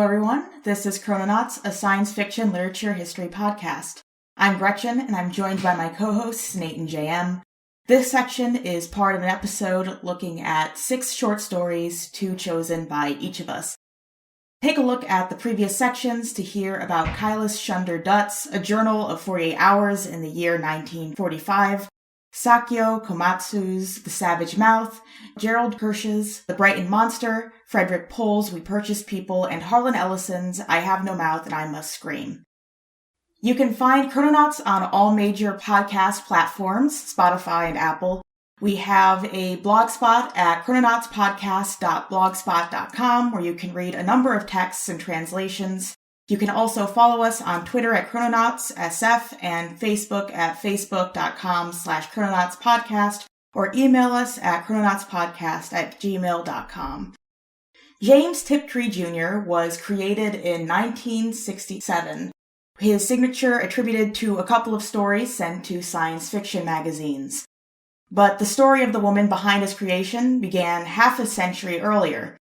everyone. This is Chrononauts, a science fiction literature history podcast. I'm Gretchen, and I'm joined by my co-hosts, Nate and JM. This section is part of an episode looking at 6 short stories, 2 chosen by each of us. Take a look at the previous sections to hear about Kailas Shunder Dutt's A Journal of 48 Hours in the year 1945, Sakyo Komatsu's The Savage Mouth, Gerald Kirsch's The Brighton Monster, Frederick Pohl's We Purchased People, and Harlan Ellison's I Have No Mouth and I Must Scream. You can find Chrononauts on all major podcast platforms, Spotify and Apple. We have a blog spot at chrononautspodcast.blogspot.com where you can read a number of texts and translations. You can also follow us on Twitter at ChrononautsSF and Facebook at facebook.com/chrononautspodcast or email us at chrononautspodcast@gmail.com. James Tiptree Jr. was created in 1967. His signature attributed to a couple of stories sent to science fiction magazines. But the story of the woman behind his creation began half a century earlier.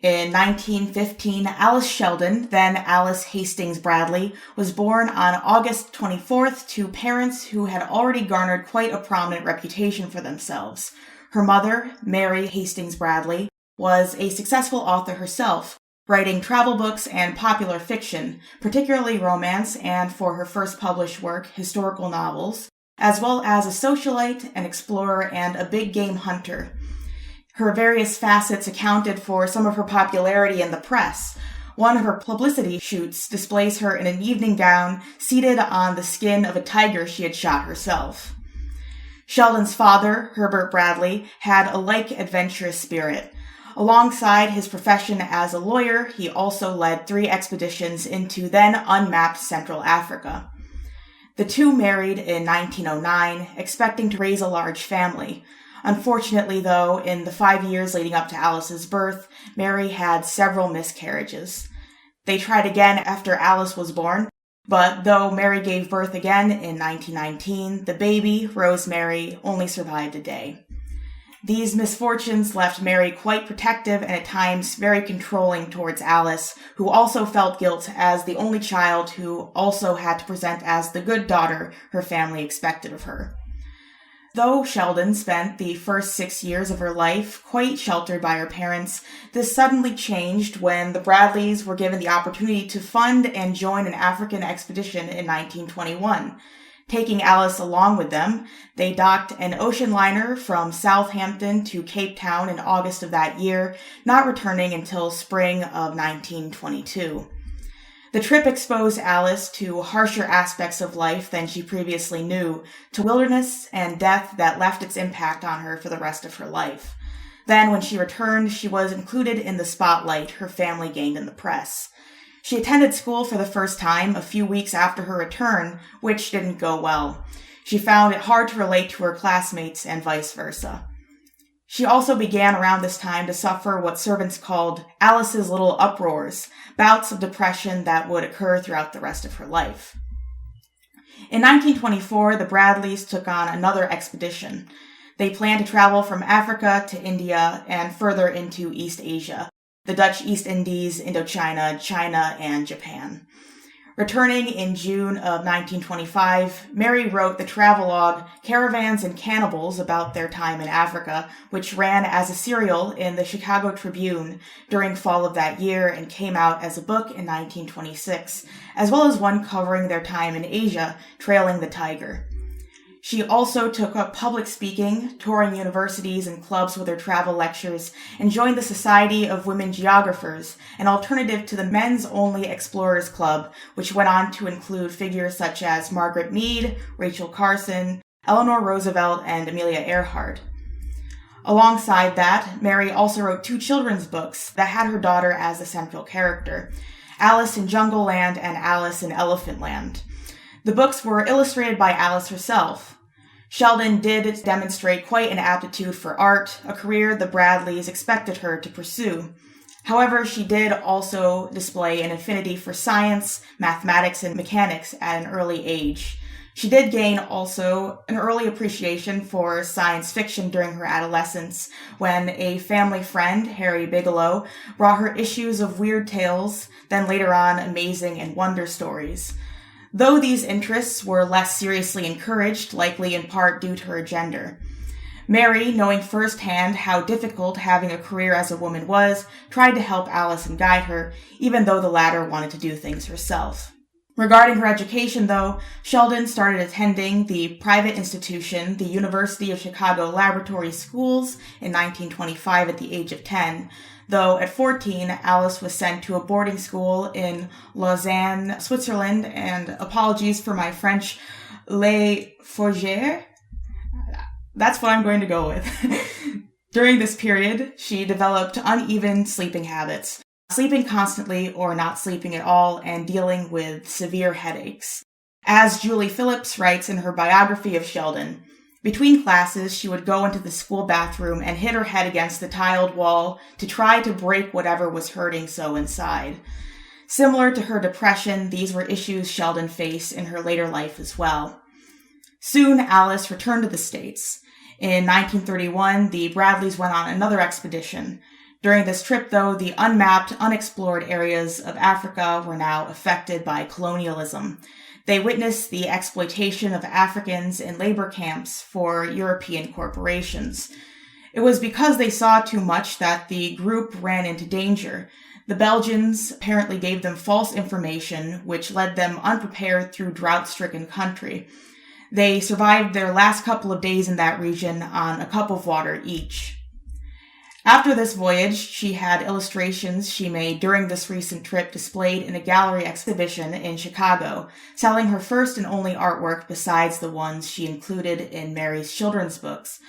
In 1915, Alice Sheldon, then Alice Hastings Bradley, was born on August 24th to parents who had already garnered quite a prominent reputation for themselves. Her mother, Mary Hastings Bradley, was a successful author herself, writing travel books and popular fiction, particularly romance and, for her first published work, historical novels, as well as a socialite, an explorer, and a big game hunter. Her various facets accounted for some of her popularity in the press. One of her publicity shoots displays her in an evening gown, seated on the skin of a tiger she had shot herself. Sheldon's father, Herbert Bradley, had a like adventurous spirit. Alongside his profession as a lawyer, he also led 3 expeditions into then unmapped Central Africa. The two married in 1909, expecting to raise a large family. Unfortunately, though, in the 5 years leading up to Alice's birth, Mary had several miscarriages. They tried again after Alice was born, but though Mary gave birth again in 1919, the baby, Rosemary, only survived a day. These misfortunes left Mary quite protective and at times very controlling towards Alice, who also felt guilt as the only child who also had to present as the good daughter her family expected of her. Though Sheldon spent the first 6 years of her life quite sheltered by her parents, this suddenly changed when the Bradleys were given the opportunity to fund and join an African expedition in 1921. Taking Alice along with them, they docked an ocean liner from Southampton to Cape Town in August of that year, not returning until spring of 1922. The trip exposed Alice to harsher aspects of life than she previously knew, to wilderness and death that left its impact on her for the rest of her life. Then, when she returned, she was included in the spotlight her family gained in the press. She attended school for the first time a few weeks after her return, which didn't go well. She found it hard to relate to her classmates and vice versa. She also began around this time to suffer what servants called Alice's little uproars, bouts of depression that would occur throughout the rest of her life. In 1924, the Bradleys took on another expedition. They planned to travel from Africa to India and further into East Asia, the Dutch East Indies, Indochina, China, and Japan. Returning in June of 1925, Mary wrote the travelogue Caravans and Cannibals about their time in Africa, which ran as a serial in the Chicago Tribune during fall of that year and came out as a book in 1926, as well as one covering their time in Asia, Trailing the Tiger. She also took up public speaking, touring universities and clubs with her travel lectures, and joined the Society of Women Geographers, an alternative to the Men's Only Explorers Club, which went on to include figures such as Margaret Mead, Rachel Carson, Eleanor Roosevelt, and Amelia Earhart. Alongside that, Mary also wrote 2 children's books that had her daughter as the central character, Alice in Jungle Land and Alice in Elephant Land. The books were illustrated by Alice herself. Sheldon did demonstrate quite an aptitude for art, a career the Bradleys expected her to pursue. However, she did also display an affinity for science, mathematics, and mechanics at an early age. She did gain also an early appreciation for science fiction during her adolescence when a family friend, Harry Bigelow, brought her issues of weird tales, then later on amazing and wonder stories. Though these interests were less seriously encouraged, likely in part due to her gender. Mary, knowing firsthand how difficult having a career as a woman was, tried to help Alice and guide her, even though the latter wanted to do things herself. Regarding her education, though, Sheldon started attending the private institution, the University of Chicago Laboratory Schools, in 1925 at the age of 10, though at 14, Alice was sent to a boarding school in Lausanne, Switzerland, and apologies for my French, Les Fougères. That's what I'm going to go with. During this period, she developed uneven sleeping habits, sleeping constantly or not sleeping at all, and dealing with severe headaches. As Julie Phillips writes in her biography of Sheldon, between classes, she would go into the school bathroom and hit her head against the tiled wall to try to break whatever was hurting so inside. Similar to her depression, these were issues Sheldon faced in her later life as well. Soon, Alice returned to the States. In 1931, the Bradleys went on another expedition. During this trip, though, the unmapped, unexplored areas of Africa were now affected by colonialism. They witnessed the exploitation of Africans in labor camps for European corporations. It was because they saw too much that the group ran into danger. The Belgians apparently gave them false information, which led them unprepared through drought-stricken country. They survived their last couple of days in that region on a cup of water each. After this voyage, she had illustrations she made during this recent trip displayed in a gallery exhibition in Chicago, selling her first and only artwork besides the ones she included in Mary's children's books.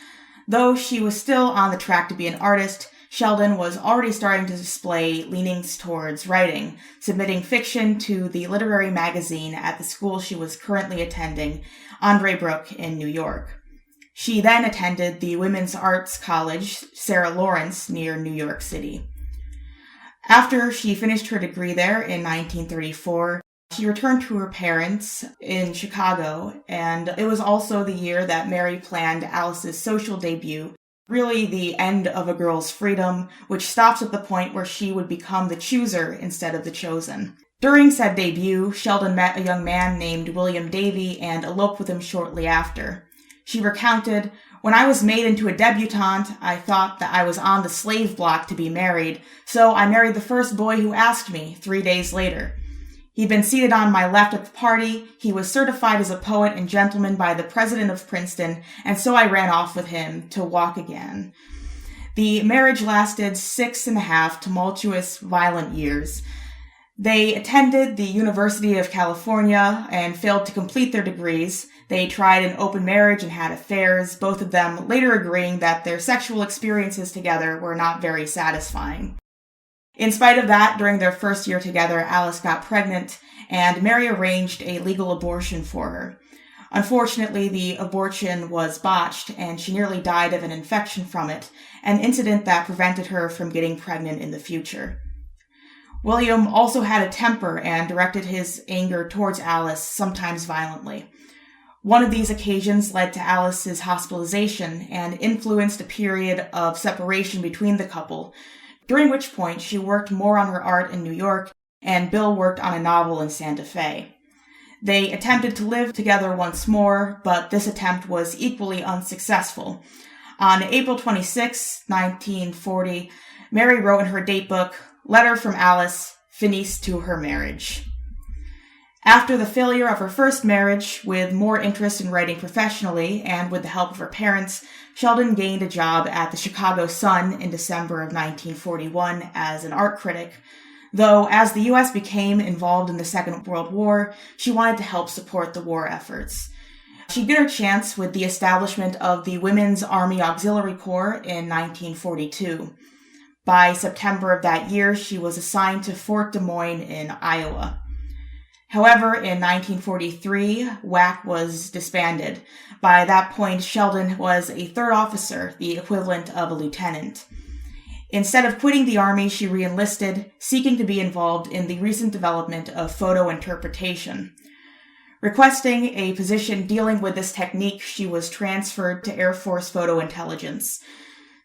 Though she was still on the track to be an artist, Sheldon was already starting to display leanings towards writing, submitting fiction to the literary magazine at the school she was currently attending, Andre Brook in New York. She then attended the Women's Arts College, Sarah Lawrence, near New York City. After she finished her degree there in 1934, she returned to her parents in Chicago, and it was also the year that Mary planned Alice's social debut, really the end of a girl's freedom, which stops at the point where she would become the chooser instead of the chosen. During said debut, Sheldon met a young man named William Davy and eloped with him shortly after. She recounted, "When I was made into a debutante, I thought that I was on the slave block to be married, so I married the first boy who asked me 3 days later. He'd been seated on my left at the party, he was certified as a poet and gentleman by the president of Princeton, and so I ran off with him to walk again." The marriage lasted 6.5 tumultuous, violent years. They attended the University of California and failed to complete their degrees. They tried an open marriage and had affairs, both of them later agreeing that their sexual experiences together were not very satisfying. In spite of that, during their first year together, Alice got pregnant, and Mary arranged a legal abortion for her. Unfortunately, the abortion was botched, and she nearly died of an infection from it, an incident that prevented her from getting pregnant in the future. William also had a temper and directed his anger towards Alice, sometimes violently. One of these occasions led to Alice's hospitalization and influenced a period of separation between the couple, during which point she worked more on her art in New York and Bill worked on a novel in Santa Fe. They attempted to live together once more, but this attempt was equally unsuccessful. On April 26, 1940, Mary wrote in her datebook, "Letter from Alice, finis to her marriage." After the failure of her first marriage, with more interest in writing professionally and with the help of her parents, Sheldon gained a job at the Chicago Sun in December of 1941 as an art critic, though as the U.S. became involved in the Second World War, she wanted to help support the war efforts. She got her chance with the establishment of the Women's Army Auxiliary Corps in 1942. By September of that year, she was assigned to Fort Des Moines in Iowa. However, in 1943, WAC was disbanded. By that point, Sheldon was a third officer, the equivalent of a lieutenant. Instead of quitting the Army, she re-enlisted, seeking to be involved in the recent development of photo interpretation. Requesting a position dealing with this technique, she was transferred to Air Force Photo Intelligence.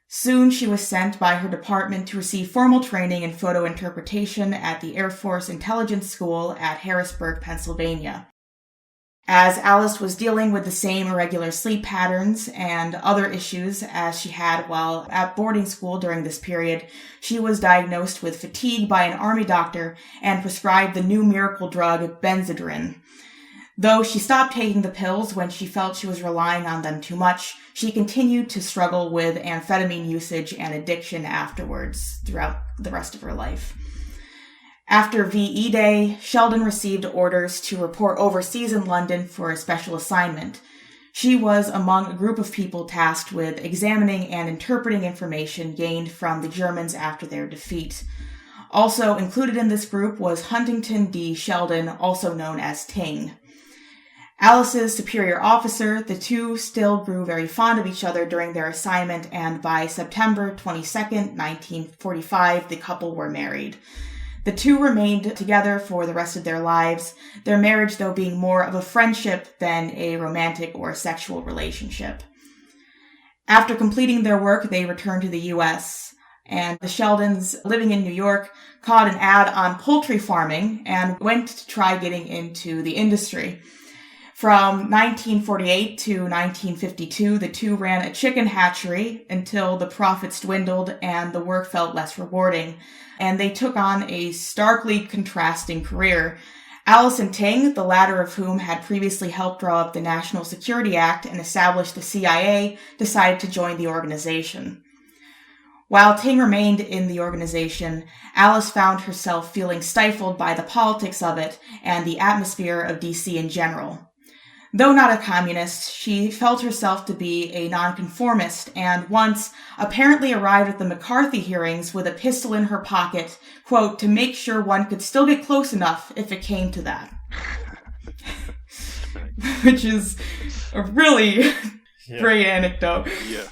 Soon she was sent by her department to receive formal training in photo interpretation at the Air Force Intelligence School at Harrisburg, Pennsylvania. As Alice was dealing with the same irregular sleep patterns and other issues as she had while at boarding school during this period, she was diagnosed with fatigue by an army doctor and prescribed the new miracle drug Benzedrine. Though she stopped taking the pills when she felt she was relying on them too much, she continued to struggle with amphetamine usage and addiction afterwards throughout the rest of her life. After VE Day, Sheldon received orders to report overseas in London for a special assignment. She was among a group of people tasked with examining and interpreting information gained from the Germans after their defeat. Also included in this group was Huntington D. Sheldon, also known as Ting. Alice's superior officer, the two still grew very fond of each other during their assignment, and by September 22nd, 1945, the couple were married. The two remained together for the rest of their lives, their marriage though being more of a friendship than a romantic or sexual relationship. After completing their work, they returned to the U.S., and the Sheldons, living in New York, caught an ad on poultry farming and went to try getting into the industry. From 1948 to 1952, the two ran a chicken hatchery until the profits dwindled and the work felt less rewarding, and they took on a starkly contrasting career. Alice and Ting, the latter of whom had previously helped draw up the National Security Act and establish the CIA, decided to join the organization. While Ting remained in the organization, Alice found herself feeling stifled by the politics of it and the atmosphere of DC in general. Though not a communist, she felt herself to be a nonconformist and once apparently arrived at the McCarthy hearings with a pistol in her pocket, quote, to make sure one could still get close enough if it came to that. Which is a really great anecdote. Yeah.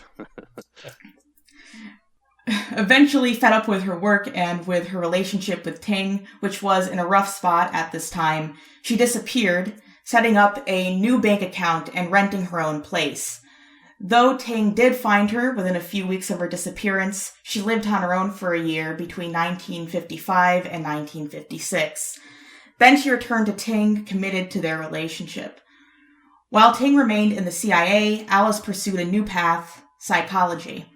Eventually fed up with her work and with her relationship with Ting, which was in a rough spot at this time, she disappeared, setting up a new bank account and renting her own place. Though Ting did find her within a few weeks of her disappearance, she lived on her own for a year between 1955 and 1956. Then she returned to Ting, committed to their relationship. While Ting remained in the CIA, Alice pursued a new path, psychology.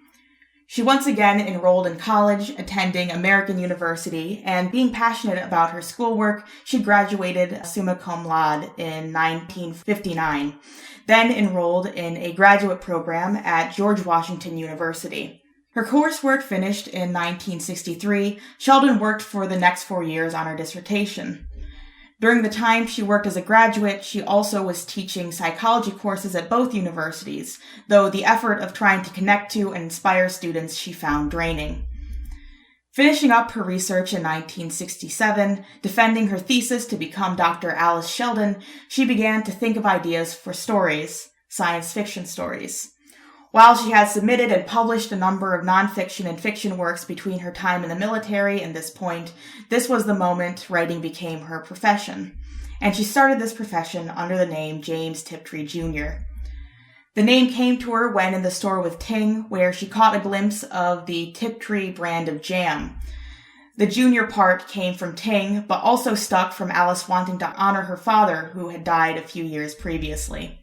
She once again enrolled in college, attending American University, and being passionate about her schoolwork, she graduated summa cum laude in 1959, then enrolled in a graduate program at George Washington University. Her coursework finished in 1963, Sheldon worked for the next 4 years on her dissertation. During the time she worked as a graduate, she also was teaching psychology courses at both universities, though the effort of trying to connect to and inspire students she found draining. Finishing up her research in 1967, defending her thesis to become Dr. Alice Sheldon, she began to think of ideas for stories, science fiction stories. While she had submitted and published a number of nonfiction and fiction works between her time in the military and this point, this was the moment writing became her profession, and she started this profession under the name James Tiptree Jr. The name came to her when in the store with Ting, where she caught a glimpse of the Tiptree brand of jam. The junior part came from Ting, but also stuck from Alice wanting to honor her father, who had died a few years previously.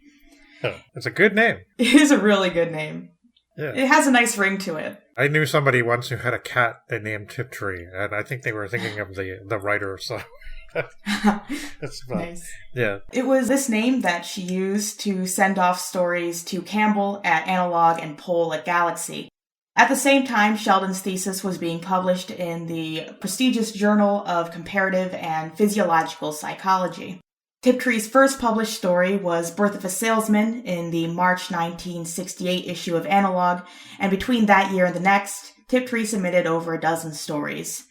It's a good name. It is a really good name. Yeah. It has a nice ring to it. I knew somebody once who had a cat they named Tiptree, and I think they were thinking of the writer, so that's fun. Nice. Yeah. It was this name that she used to send off stories to Campbell at Analog and Pohl at Galaxy. At the same time, Sheldon's thesis was being published in the prestigious Journal of Comparative and Physiological Psychology. Tiptree's first published story was Birth of a Salesman in the March 1968 issue of Analog, and between that year and the next, Tiptree submitted over a dozen stories.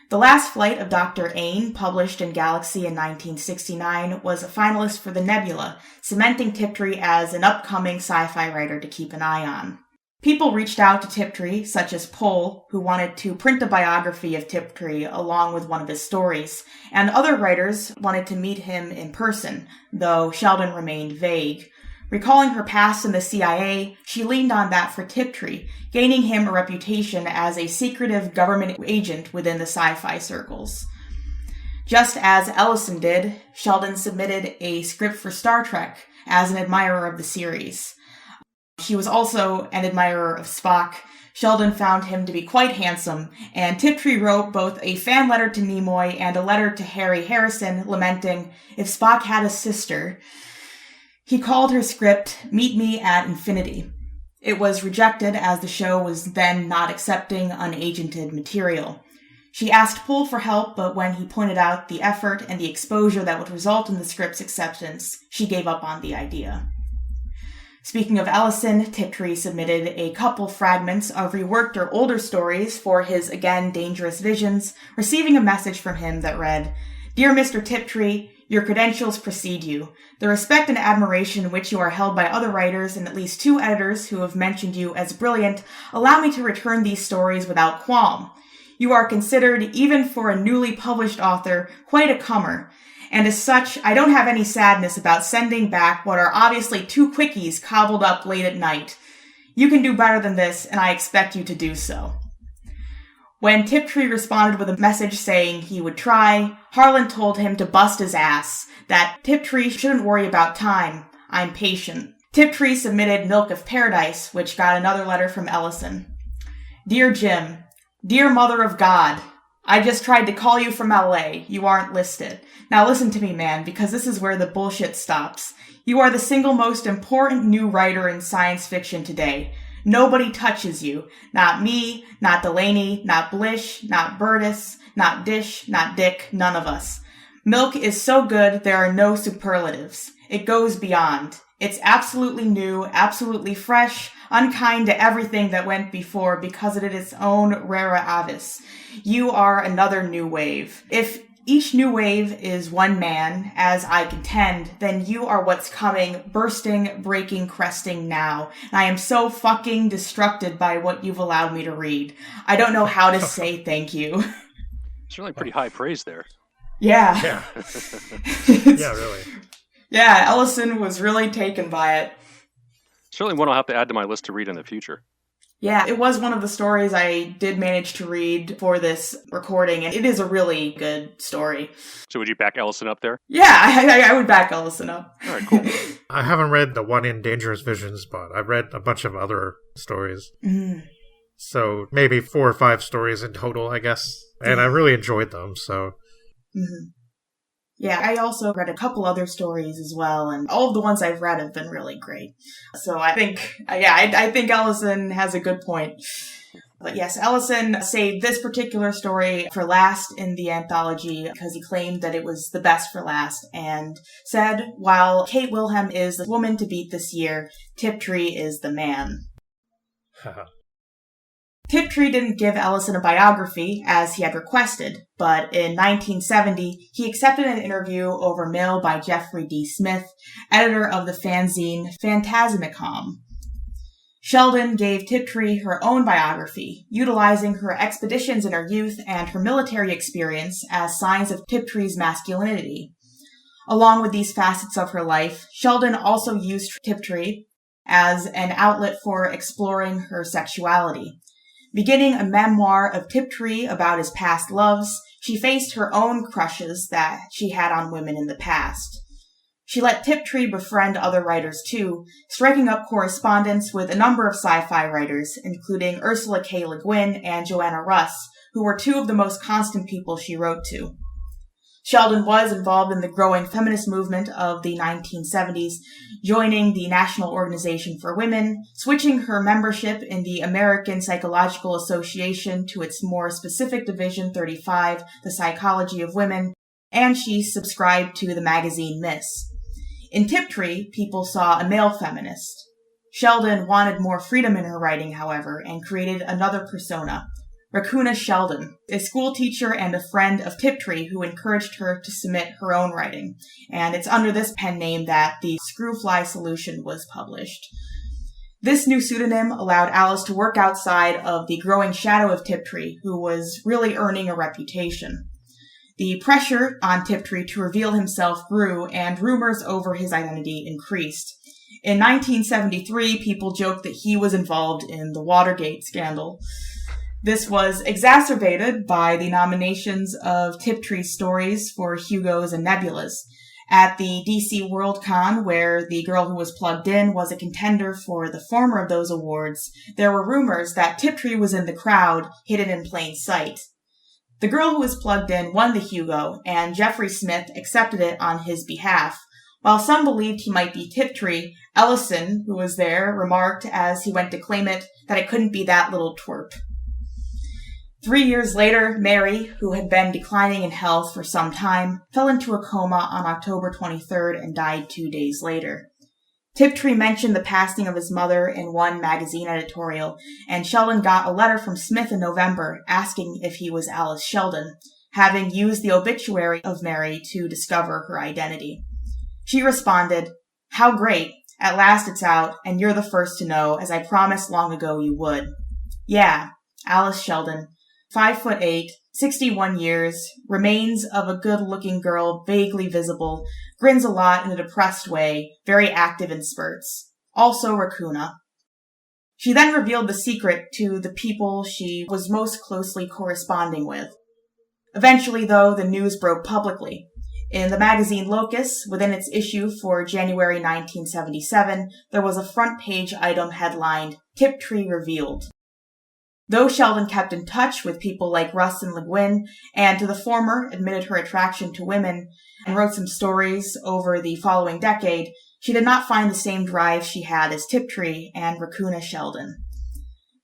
The Last Flight of Dr. Ain, published in Galaxy in 1969, was a finalist for the Nebula, cementing Tiptree as an upcoming sci-fi writer to keep an eye on. People reached out to Tiptree, such as Pohl, who wanted to print a biography of Tiptree along with one of his stories, and other writers wanted to meet him in person, though Sheldon remained vague. Recalling her past in the CIA, she leaned on that for Tiptree, gaining him a reputation as a secretive government agent within the sci-fi circles. Just as Ellison did, Sheldon submitted a script for Star Trek as an admirer of the series. She was also an admirer of Spock. Sheldon found him to be quite handsome, and Tiptree wrote both a fan letter to Nimoy and a letter to Harry Harrison lamenting, "If Spock had a sister." He called her script Meet Me at Infinity. It was rejected as the show was then not accepting unagented material. She asked Pohl for help, but when he pointed out the effort and the exposure that would result in the script's acceptance, she gave up on the idea. Speaking of Ellison, Tiptree submitted a couple fragments of reworked or older stories for his again dangerous visions, receiving a message from him that read, "Dear Mr. Tiptree, your credentials precede you. The respect and admiration in which you are held by other writers and at least 2 editors who have mentioned you as brilliant allow me to return these stories without qualm. You are considered, even for a newly published author, quite a comer. And as such, I don't have any sadness about sending back what are obviously 2 quickies cobbled up late at night. You can do better than this, and I expect you to do so." When Tiptree responded with a message saying he would try, Harlan told him to bust his ass, that Tiptree shouldn't worry about time. "I'm patient." Tiptree submitted Milk of Paradise, which got another letter from Ellison. "Dear Jim, dear Mother of God, I just tried to call you from LA. You aren't listed. Now listen to me, man, because this is where the bullshit stops. You are the single most important new writer in science fiction today. Nobody touches you. Not me, not Delaney, not Blish, not Burtis, not Dish, not Dick, none of us. Milk is so good there are no superlatives. It goes beyond. It's absolutely new, absolutely fresh, unkind to everything that went before because it is its own rara avis. You are another new wave. If each new wave is one man, as I contend, then you are what's coming, bursting, breaking, cresting now. And I am so fucking destructed by what you've allowed me to read. I don't know how to say thank you." It's really pretty high praise there. Yeah. Yeah. Yeah, really. Yeah, Ellison was really taken by it. Certainly one I'll have to add to my list to read in the future. Yeah, it was one of the stories I did manage to read for this recording, and it is a really good story. So would you back Ellison up there? Yeah, I would back Ellison up. All right, cool. I haven't read the one in Dangerous Visions, but I've read a bunch of other stories. Mm. So maybe 4 or 5 stories in total, I guess. And I really enjoyed them, so... Mm-hmm. Yeah, I also read a couple other stories as well, and all of the ones I've read have been really great. So I think, I think Ellison has a good point. But yes, Ellison saved this particular story for last in the anthology because he claimed that it was the best for last, and said, while Kate Wilhelm is the woman to beat this year, Tiptree is the man. Tiptree didn't give Ellison a biography, as he had requested, but in 1970, he accepted an interview over mail by Jeffrey D. Smith, editor of the fanzine Phantasmicom. Sheldon gave Tiptree her own biography, utilizing her expeditions in her youth and her military experience as signs of Tiptree's masculinity. Along with these facets of her life, Sheldon also used Tiptree as an outlet for exploring her sexuality. Beginning a memoir of Tiptree about his past loves, she faced her own crushes that she had on women in the past. She let Tiptree befriend other writers too, striking up correspondence with a number of sci-fi writers, including Ursula K. Le Guin and Joanna Russ, who were 2 of the most constant people she wrote to. Sheldon was involved in the growing feminist movement of the 1970s, joining the National Organization for Women, switching her membership in the American Psychological Association to its more specific Division 35, the Psychology of Women, and she subscribed to the magazine Miss. In Tiptree, people saw a male feminist. Sheldon wanted more freedom in her writing, however, and created another persona, Raccoona Sheldon, a school teacher and a friend of Tiptree who encouraged her to submit her own writing, and it's under this pen name that the Screwfly Solution was published. This new pseudonym allowed Alice to work outside of the growing shadow of Tiptree, who was really earning a reputation. The pressure on Tiptree to reveal himself grew, and rumors over his identity increased. In 1973, people joked that he was involved in the Watergate scandal. This was exacerbated by the nominations of Tiptree's stories for Hugos and Nebulas. At the DC Worldcon, where The Girl Who Was Plugged In was a contender for the former of those awards, there were rumors that Tiptree was in the crowd, hidden in plain sight. The Girl Who Was Plugged In won the Hugo, and Jeffrey Smith accepted it on his behalf. While some believed he might be Tiptree, Ellison, who was there, remarked as he went to claim it that it couldn't be that little twerp. 3 years later, Mary, who had been declining in health for some time, fell into a coma on October 23rd and died 2 days later. Tiptree mentioned the passing of his mother in one magazine editorial, and Sheldon got a letter from Smith in November asking if he was Alice Sheldon, having used the obituary of Mary to discover her identity. She responded, "How great. At last it's out, and you're the first to know, as I promised long ago you would." Yeah, Alice Sheldon, 5'8", 61 years, remains of a good-looking girl, vaguely visible, grins a lot in a depressed way, very active in spurts. Also Raccoona. She then revealed the secret to the people she was most closely corresponding with. Eventually, though, the news broke publicly. In the magazine Locus, within its issue for January 1977, there was a front-page item headlined, "Tiptree Revealed." Though Sheldon kept in touch with people like Russ and Le Guin, and to the former admitted her attraction to women, and wrote some stories over the following decade, she did not find the same drive she had as Tiptree and Raccoona Sheldon.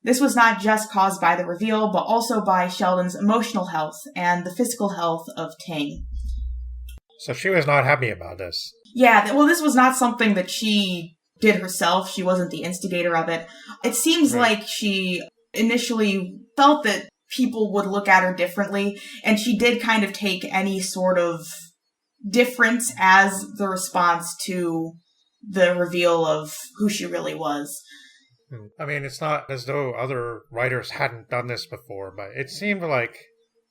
This was not just caused by the reveal, but also by Sheldon's emotional health and the physical health of Ting. So she was not happy about this. Yeah, well, this was not something that she did herself. She wasn't the instigator of it. It seems like she initially felt that people would look at her differently, and she did kind of take any sort of difference as the response to the reveal of who she really was. I mean, it's not as though other writers hadn't done this before, but it seemed like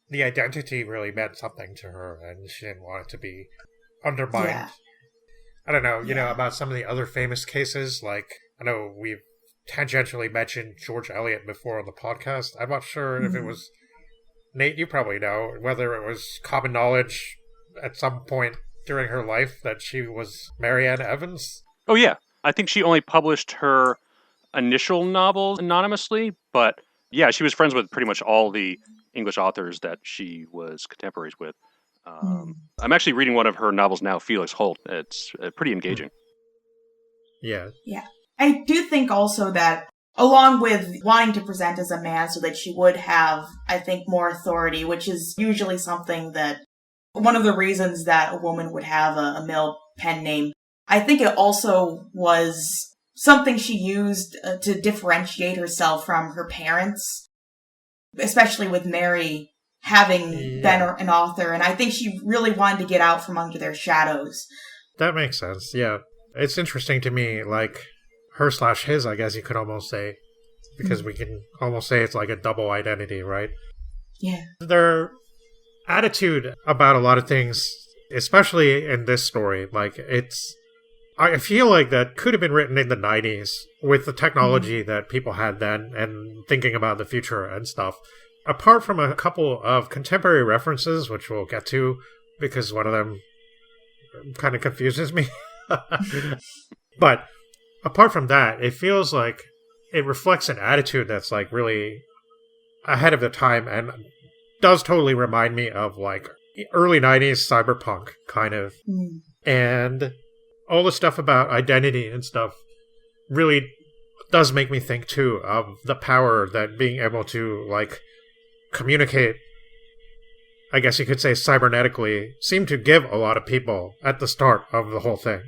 the identity really meant something to her, and she didn't want it to be undermined. Yeah. I don't know, about some of the other famous cases, like, I know we've tangentially mentioned George Eliot before on the podcast. I'm not sure if it was, Nate, you probably know, whether it was common knowledge at some point during her life that she was Marianne Evans. Oh, yeah. I think she only published her initial novels anonymously, but yeah, she was friends with pretty much all the English authors that she was contemporaries with. I'm actually reading one of her novels now, Felix Holt. It's pretty engaging. Yeah. Yeah. I do think also that, along with wanting to present as a man so that she would have, I think, more authority, which is usually something that, one of the reasons that a woman would have a male pen name, I think it also was something she used to differentiate herself from her parents, especially with Mary having been an author, and I think she really wanted to get out from under their shadows. That makes sense, yeah. It's interesting to me, like, her/his, I guess you could almost say, because we can almost say it's like a double identity, right? Yeah. Their attitude about a lot of things, especially in this story, like, I feel like that could have been written in the 90s with the technology that people had then and thinking about the future and stuff. Apart from a couple of contemporary references, which we'll get to, because one of them kind of confuses me. But apart from that, it feels like it reflects an attitude that's like really ahead of the time and does totally remind me of like early 90s cyberpunk kind of. And all the stuff about identity and stuff really does make me think too of the power that being able to like communicate, I guess you could say cybernetically, seemed to give a lot of people at the start of the whole thing.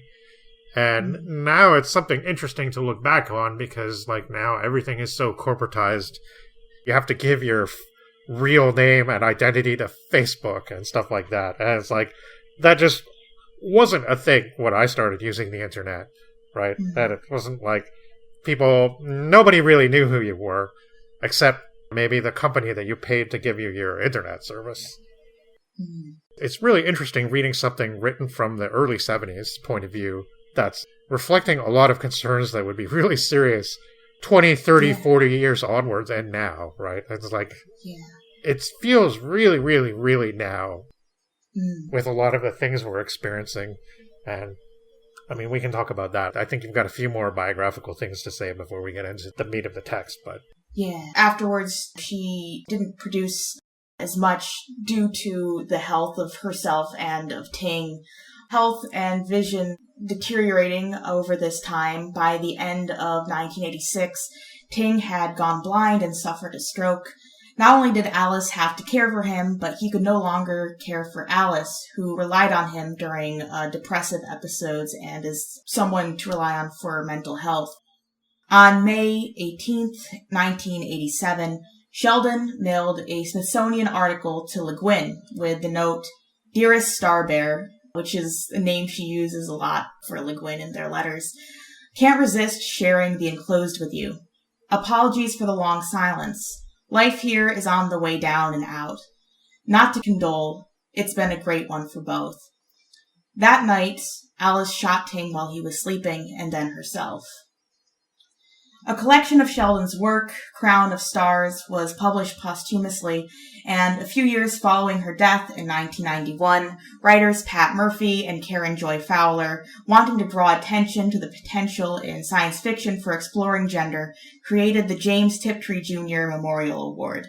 And now it's something interesting to look back on because like now everything is so corporatized. You have to give your real name and identity to Facebook and stuff like that. And it's like, that just wasn't a thing when I started using the internet, right? That it wasn't like nobody really knew who you were, except maybe the company that you paid to give you your internet service. It's really interesting reading something written from the early 70s point of view that's reflecting a lot of concerns that would be really serious 20, 30, 40 years onwards and now, right? It's like, it feels really, really, really now with a lot of the things we're experiencing. And I mean, we can talk about that. I think you've got a few more biographical things to say before we get into the meat of the text, but... Yeah. Afterwards, she didn't produce as much due to the health of herself and of Ting. Health and vision deteriorating over this time. By the end of 1986, Ting had gone blind and suffered a stroke. Not only did Alice have to care for him, but he could no longer care for Alice, who relied on him during depressive episodes and is someone to rely on for mental health. On May 18th, 1987, Sheldon mailed a Smithsonian article to Le Guin with the note, "Dearest Star Bear," which is a name she uses a lot for Le Guin in their letters. "Can't resist sharing the enclosed with you. Apologies for the long silence. Life here is on the way down and out. Not to condole, it's been a great one for both." That night, Alice shot Ting while he was sleeping, and then herself. A collection of Sheldon's work, Crown of Stars, was published posthumously, and a few years following her death in 1991, writers Pat Murphy and Karen Joy Fowler, wanting to draw attention to the potential in science fiction for exploring gender, created the James Tiptree Jr. Memorial Award.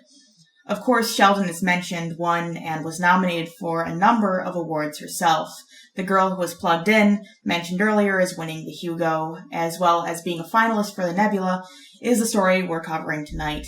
Of course, Sheldon is mentioned, won, and was nominated for a number of awards herself. The Girl Who Was Plugged In, mentioned earlier as winning the Hugo, as well as being a finalist for the Nebula, is the story we're covering tonight.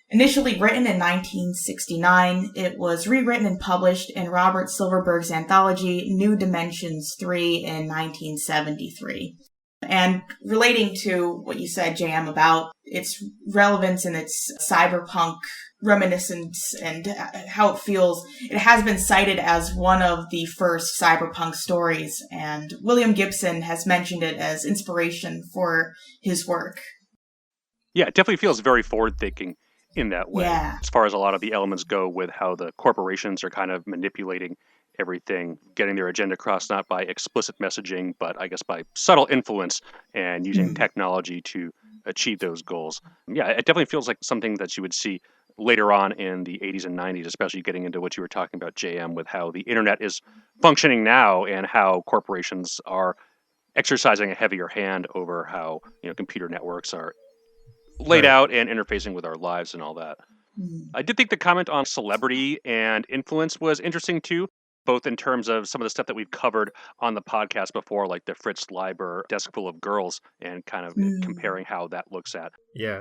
Initially written in 1969, it was rewritten and published in Robert Silverberg's anthology New Dimensions 3 in 1973. And relating to what you said, JM, about its relevance and its cyberpunk reminiscence and how it feels, it has been cited as one of the first cyberpunk stories, and William Gibson has mentioned it as inspiration for his work. Yeah, it definitely feels very forward-thinking in that way, as far as a lot of the elements go with how the corporations are kind of manipulating everything, getting their agenda across, not by explicit messaging, but I guess by subtle influence and using technology to achieve those goals. Yeah, it definitely feels like something that you would see later on in the 80s and 90s, especially getting into what you were talking about, JM, with how the internet is functioning now and how corporations are exercising a heavier hand over how, computer networks are laid out and interfacing with our lives and all that. I did think the comment on celebrity and influence was interesting too, both in terms of some of the stuff that we've covered on the podcast before, like the Fritz Leiber Desk Full of Girls, and kind of comparing how that looks at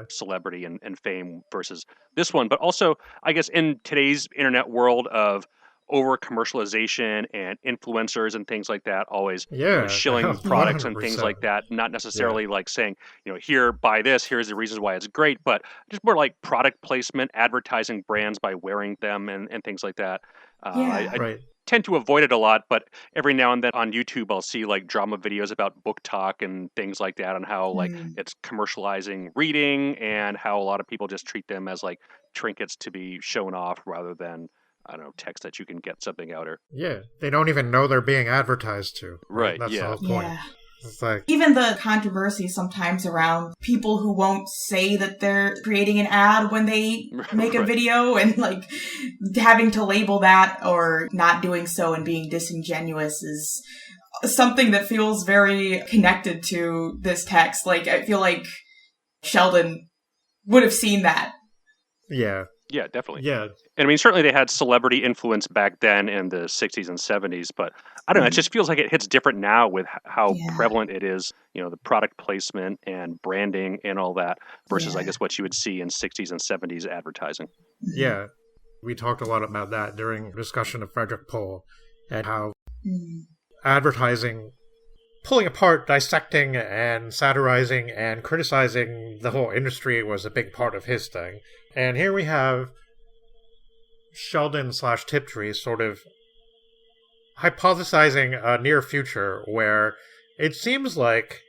celebrity and fame versus this one. But also, I guess, in today's internet world of over-commercialization and influencers and things like that, always shilling products and things like that, not necessarily like saying, here, buy this, here's the reasons why it's great, but just more like product placement, advertising brands by wearing them and things like that. I tend to avoid it a lot, but every now and then on YouTube I'll see like drama videos about book talk and things like that, and how like it's commercializing reading and how a lot of people just treat them as like trinkets to be shown off rather than, I don't know, text that you can get something out or... Yeah, they don't even know they're being advertised to. Right, That's the whole point. Yeah. It's like... Even the controversy sometimes around people who won't say that they're creating an ad when they make a video, and like having to label that or not doing so and being disingenuous is something that feels very connected to this text. Like, I feel like Sheldon would have seen that. Yeah. Yeah, definitely. Yeah. And I mean, certainly they had celebrity influence back then in the 60s and 70s, but I don't know, it just feels like it hits different now with how prevalent it is, the product placement and branding and all that versus, I guess, what you would see in 60s and 70s advertising. Yeah. We talked a lot about that during discussion of Frederick Pohl and how advertising, pulling apart, dissecting, and satirizing and criticizing the whole industry was a big part of his thing. And here we have Sheldon/Tiptree sort of hypothesizing a near future where it seems like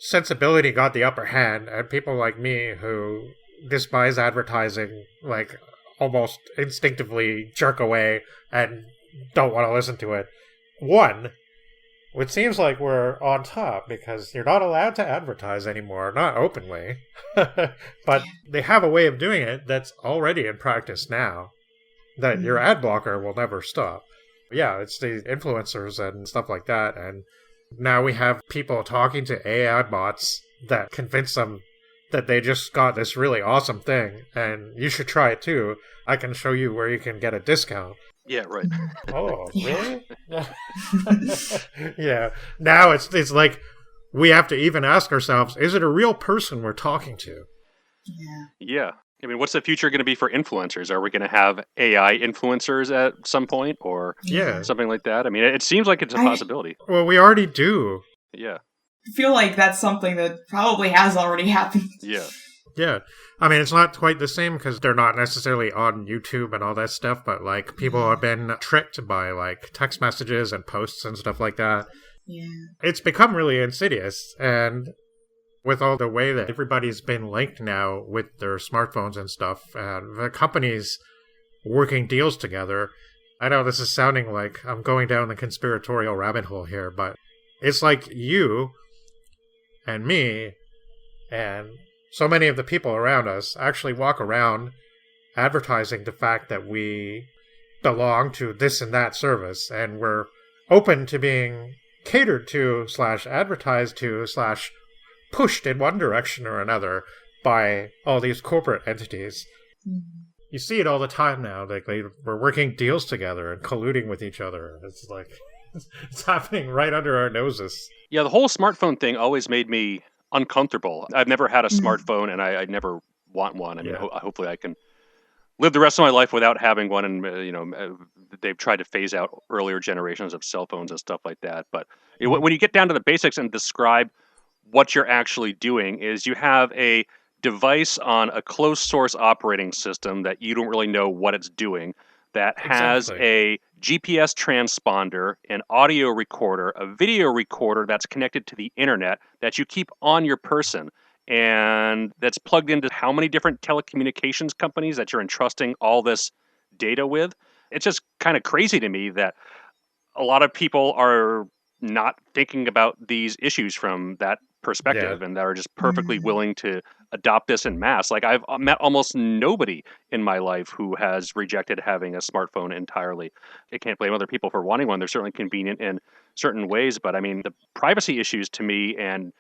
sensibility got the upper hand, and people like me who despise advertising, like, almost instinctively jerk away and don't want to listen to it. One, it seems like we're on top because you're not allowed to advertise anymore, not openly. But they have a way of doing it that's already in practice now, that your ad blocker will never stop. Yeah, it's the influencers and stuff like that, and now we have people talking to AI bots that convince them that they just got this really awesome thing, and you should try it too. I can show you where you can get a discount. Yeah, right. Oh, really? Yeah. Now it's like we have to even ask ourselves, is it a real person we're talking to? Yeah. I mean, what's the future going to be for influencers? Are we going to have AI influencers at some point or something like that? I mean, it seems like it's a possibility. Well, we already do. Yeah. I feel like that's something that probably has already happened. Yeah. Yeah. I mean, it's not quite the same because they're not necessarily on YouTube and all that stuff, but, like, people have been tricked by, like, text messages and posts and stuff like that. Yeah. It's become really insidious, and with all the way that everybody's been linked now with their smartphones and stuff, and the companies working deals together. I know this is sounding like I'm going down the conspiratorial rabbit hole here, but it's like you and me and so many of the people around us actually walk around advertising the fact that we belong to this and that service, and we're open to being catered to / advertised to / pushed in one direction or another by all these corporate entities. You see it all the time now. Like, we're working deals together and colluding with each other. It's like, it's happening right under our noses. Yeah, the whole smartphone thing always made me uncomfortable. I've never had a smartphone, and I never want one. I mean, hopefully I can live the rest of my life without having one. And, they've tried to phase out earlier generations of cell phones and stuff like that. But when you get down to the basics and describe what you're actually doing, is you have a device on a closed source operating system that you don't really know what it's doing, that has a GPS transponder, an audio recorder, a video recorder that's connected to the internet that you keep on your person, and that's plugged into how many different telecommunications companies that you're entrusting all this data with. It's just kind of crazy to me that a lot of people are not thinking about these issues from that perspective, and that are just perfectly willing to adopt this in mass. Like, I've met almost nobody in my life who has rejected having a smartphone entirely. I can't blame other people for wanting one. They're certainly convenient in certain ways, but I mean, the privacy issues to me and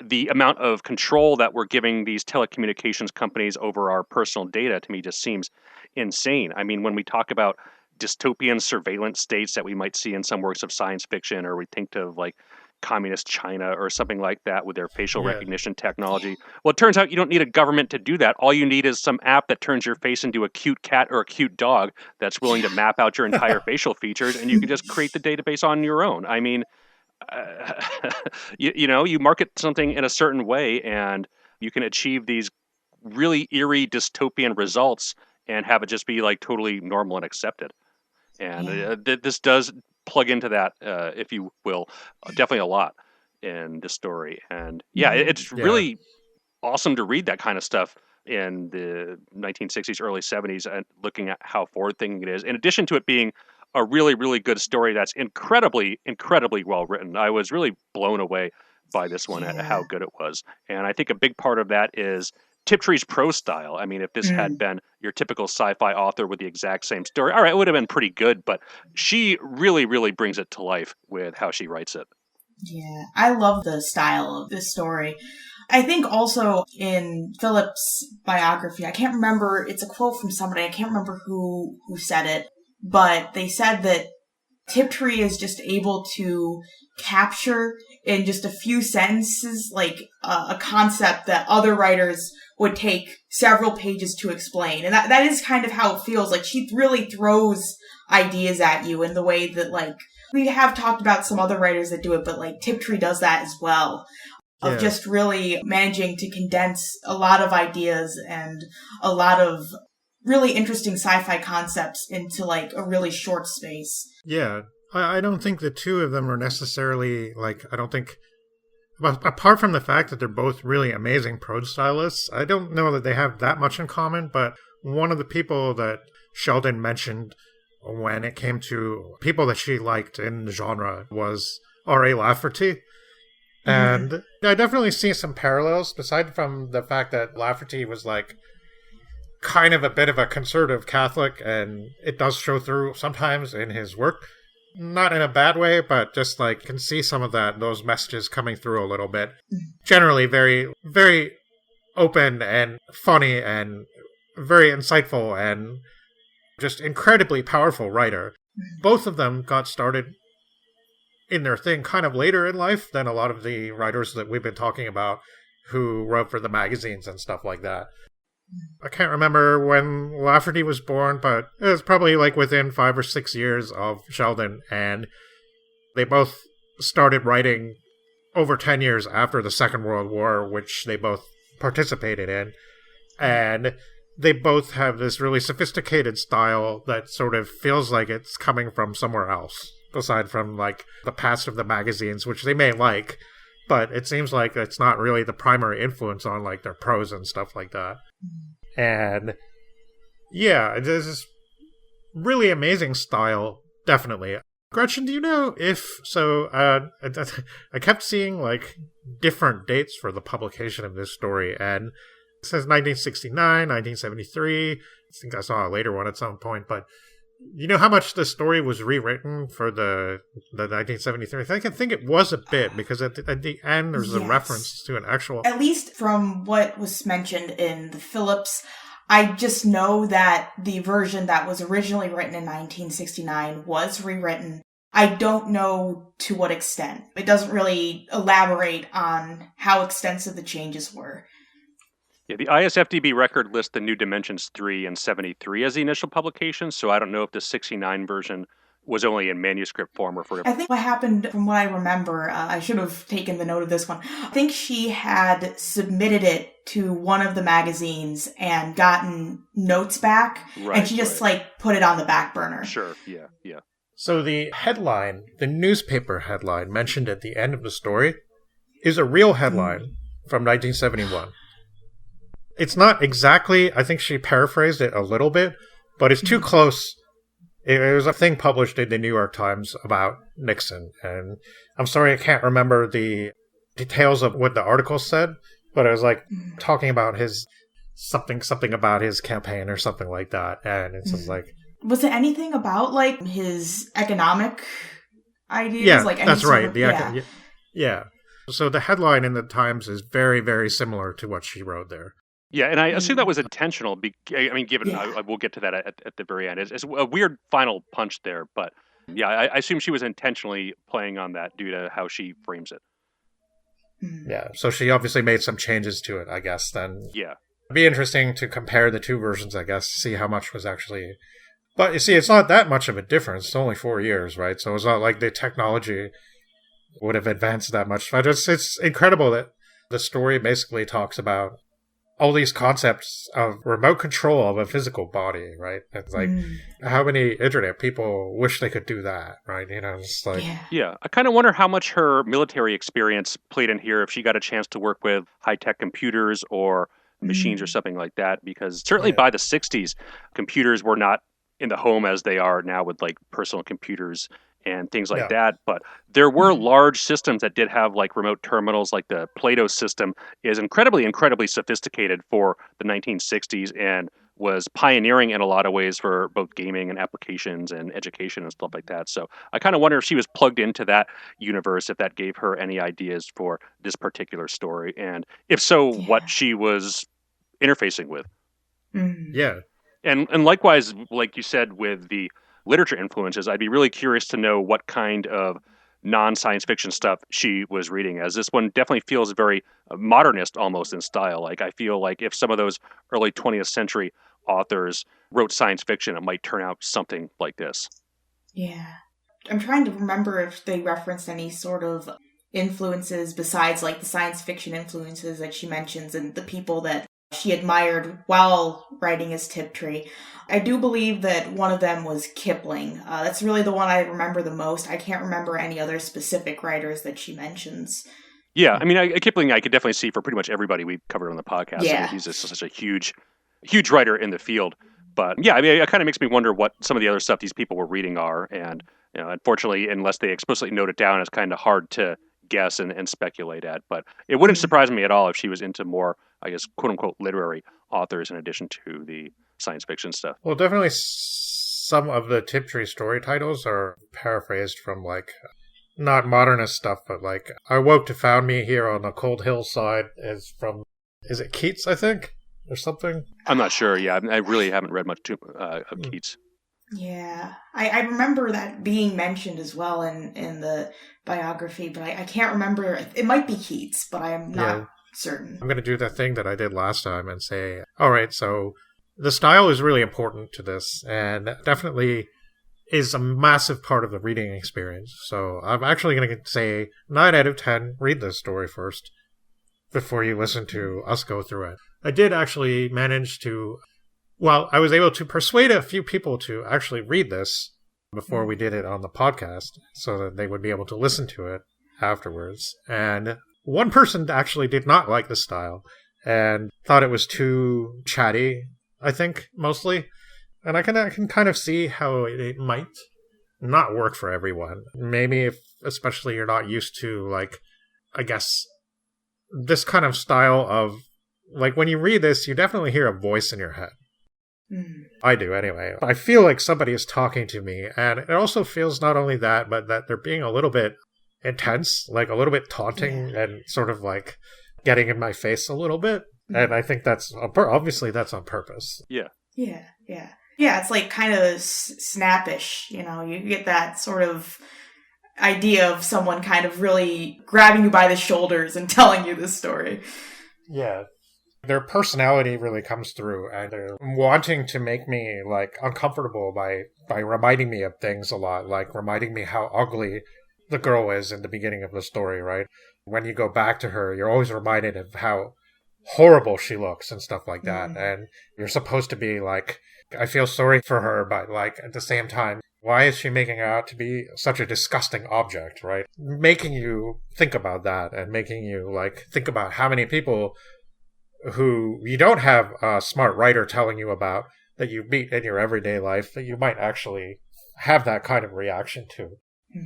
the amount of control that we're giving these telecommunications companies over our personal data, to me, just seems insane. I mean, when we talk about dystopian surveillance states that we might see in some works of science fiction, or we think of like communist China or something like that with their facial recognition technology. Well, it turns out you don't need a government to do that. All you need is some app that turns your face into a cute cat or a cute dog that's willing to map out your entire facial features, and you can just create the database on your own. I mean, you market something in a certain way, and you can achieve these really eerie dystopian results and have it just be like totally normal and accepted. And this does plug into that, if you will, definitely a lot in this story. And it's really awesome to read that kind of stuff in the 1960s, early 70s, and looking at how forward-thinking it is. In addition to it being a really, really good story that's incredibly, incredibly well written, I was really blown away by this one at how good it was. And I think a big part of that is Tiptree's prose style. I mean, if this had been your typical sci-fi author with the exact same story, all right, it would have been pretty good, but she really, really brings it to life with how she writes it. Yeah, I love the style of this story. I think also in Phillips' biography, I can't remember, it's a quote from somebody, I can't remember who said it, but they said that Tiptree is just able to capture in just a few sentences, like a concept that other writers would take several pages to explain. And that is kind of how it feels. Like, she really throws ideas at you in the way that, like, we have talked about some other writers that do it, but, like, Tiptree does that as well. Of just really managing to condense a lot of ideas and a lot of really interesting sci-fi concepts into, like, a really short space. Yeah. I don't think the two of them are necessarily, like, I don't think apart from the fact that they're both really amazing prose stylists, I don't know that they have that much in common, but one of the people that Sheldon mentioned when it came to people that she liked in the genre was R.A. Lafferty. And I definitely see some parallels, aside from the fact that Lafferty was like kind of a bit of a conservative Catholic, and it does show through sometimes in his work. Not in a bad way, but just like can see some of those messages coming through a little bit. Generally very, very open and funny and very insightful and just incredibly powerful writer. Both of them got started in their thing kind of later in life than a lot of the writers that we've been talking about who wrote for the magazines and stuff like that. I can't remember when Lafferty was born, but it was probably like within 5 or 6 years of Sheldon, and they both started writing over 10 years after the Second World War, which they both participated in. And they both have this really sophisticated style that sort of feels like it's coming from somewhere else, aside from like the past of the magazines, which they may like, but it seems like it's not really the primary influence on like their prose and stuff like that. And yeah, it is this really amazing style, definitely. Gretchen, do you know if I kept seeing like different dates for the publication of this story, and it says 1969, 1973. I think I saw a later one at some point, but you know how much the story was rewritten for the 1973? I think it was a bit, because at the end there's a reference to an actual... At least from what was mentioned in the Phillips, I just know that the version that was originally written in 1969 was rewritten. I don't know to what extent. It doesn't really elaborate on how extensive the changes were. Yeah, the ISFDB record lists the New Dimensions 3 and 73 as the initial publication, so I don't know if the 69 version was only in manuscript form or for... I think what happened, from what I remember, I should have taken the note of this one, I think she had submitted it to one of the magazines and gotten notes back, and she just like put it on the back burner. Sure, yeah. So the headline, the newspaper headline mentioned at the end of the story, is a real headline from 1971. It's not exactly, I think she paraphrased it a little bit, but it's too close. It was a thing published in the New York Times about Nixon, and I'm sorry I can't remember the details of what the article said, but it was like talking about his something about his campaign or something like that, and it's just like... Was it anything about like his economic ideas? Yeah, like that's right. Yeah. So the headline in the Times is very, very similar to what she wrote there. Yeah, and I assume that was intentional. Given I will get to that at the very end. It's a weird final punch there, but yeah, I assume she was intentionally playing on that due to how she frames it. Yeah, so she obviously made some changes to it, I guess, then. Yeah. It'd be interesting to compare the two versions, I guess, see how much was actually... But you see, it's not that much of a difference. It's only 4 years, right? So it's not like the technology would have advanced that much. But it's incredible that the story basically talks about all these concepts of remote control of a physical body, right? It's like, how many internet people wish they could do that, right? You know, it's like... Yeah, I kind of wonder how much her military experience played in here, if she got a chance to work with high-tech computers or machines or something like that, because certainly by the 60s, computers were not in the home as they are now with like personal computers and things like that. But there were large systems that did have like remote terminals, like the Plato system is incredibly, incredibly sophisticated for the 1960s and was pioneering in a lot of ways for both gaming and applications and education and stuff like that. So I kind of wonder if she was plugged into that universe, if that gave her any ideas for this particular story. And if so, what she was interfacing with. Yeah. And likewise, like you said, with the literature influences, I'd be really curious to know what kind of non-science fiction stuff she was reading, as this one definitely feels very modernist almost in style. Like I feel like if some of those early 20th century authors wrote science fiction, it might turn out something like this. Yeah. I'm trying to remember if they referenced any sort of influences besides like the science fiction influences that she mentions and the people that she admired while writing as Tiptree. I do believe that one of them was Kipling. That's really the one I remember the most. I can't remember any other specific writers that she mentions. Yeah, I mean, Kipling, I could definitely see for pretty much everybody we've covered on the podcast. Yeah. I mean, he's just such a huge writer in the field. But yeah, I mean, it kind of makes me wonder what some of the other stuff these people were reading are. And unfortunately, unless they explicitly note it down, it's kind of hard to guess and speculate at. But it wouldn't surprise me at all if she was into more, I guess, quote unquote, literary authors in addition to the science fiction stuff. Well, definitely some of the Tiptree story titles are paraphrased from, like, not modernist stuff, but like I Woke to Found Me Here on a Cold Hillside is it Keats, I think, or something? I'm not sure. Yeah, I really haven't read much of Keats. Yeah, I remember that being mentioned as well in the biography, but I can't remember. It might be Keats, but I am not certain. I'm going to do the thing that I did last time and say, all right, so the style is really important to this, and definitely is a massive part of the reading experience. So I'm actually going to say 9 out of 10, read this story first before you listen to us go through it. I did actually manage to, I was able to persuade a few people to actually read this before we did it on the podcast so that they would be able to listen to it afterwards. And one person actually did not like the style and thought it was too chatty, I think, mostly. And I can kind of see how it might not work for everyone. Maybe if, especially, you're not used to, like, I guess, this kind of style of, like, when you read this, you definitely hear a voice in your head. I do, anyway. I feel like somebody is talking to me, and it also feels not only that, but that they're being a little bit intense, like a little bit taunting, and sort of, like, getting in my face a little bit. And I think that's, obviously, that's on purpose. Yeah. Yeah, it's like kind of snappish, you get that sort of idea of someone kind of really grabbing you by the shoulders and telling you this story. Yeah. Their personality really comes through, and they're wanting to make me, like, uncomfortable by reminding me of things a lot, like reminding me how ugly the girl is in the beginning of the story, right? When you go back to her, you're always reminded of how horrible she looks and stuff like that. And you're supposed to be like, I feel sorry for her, but, like, at the same time, why is she making out to be such a disgusting object, right? Making you think about that and making you, like, think about how many people who you don't have a smart writer telling you about that you meet in your everyday life that you might actually have that kind of reaction to.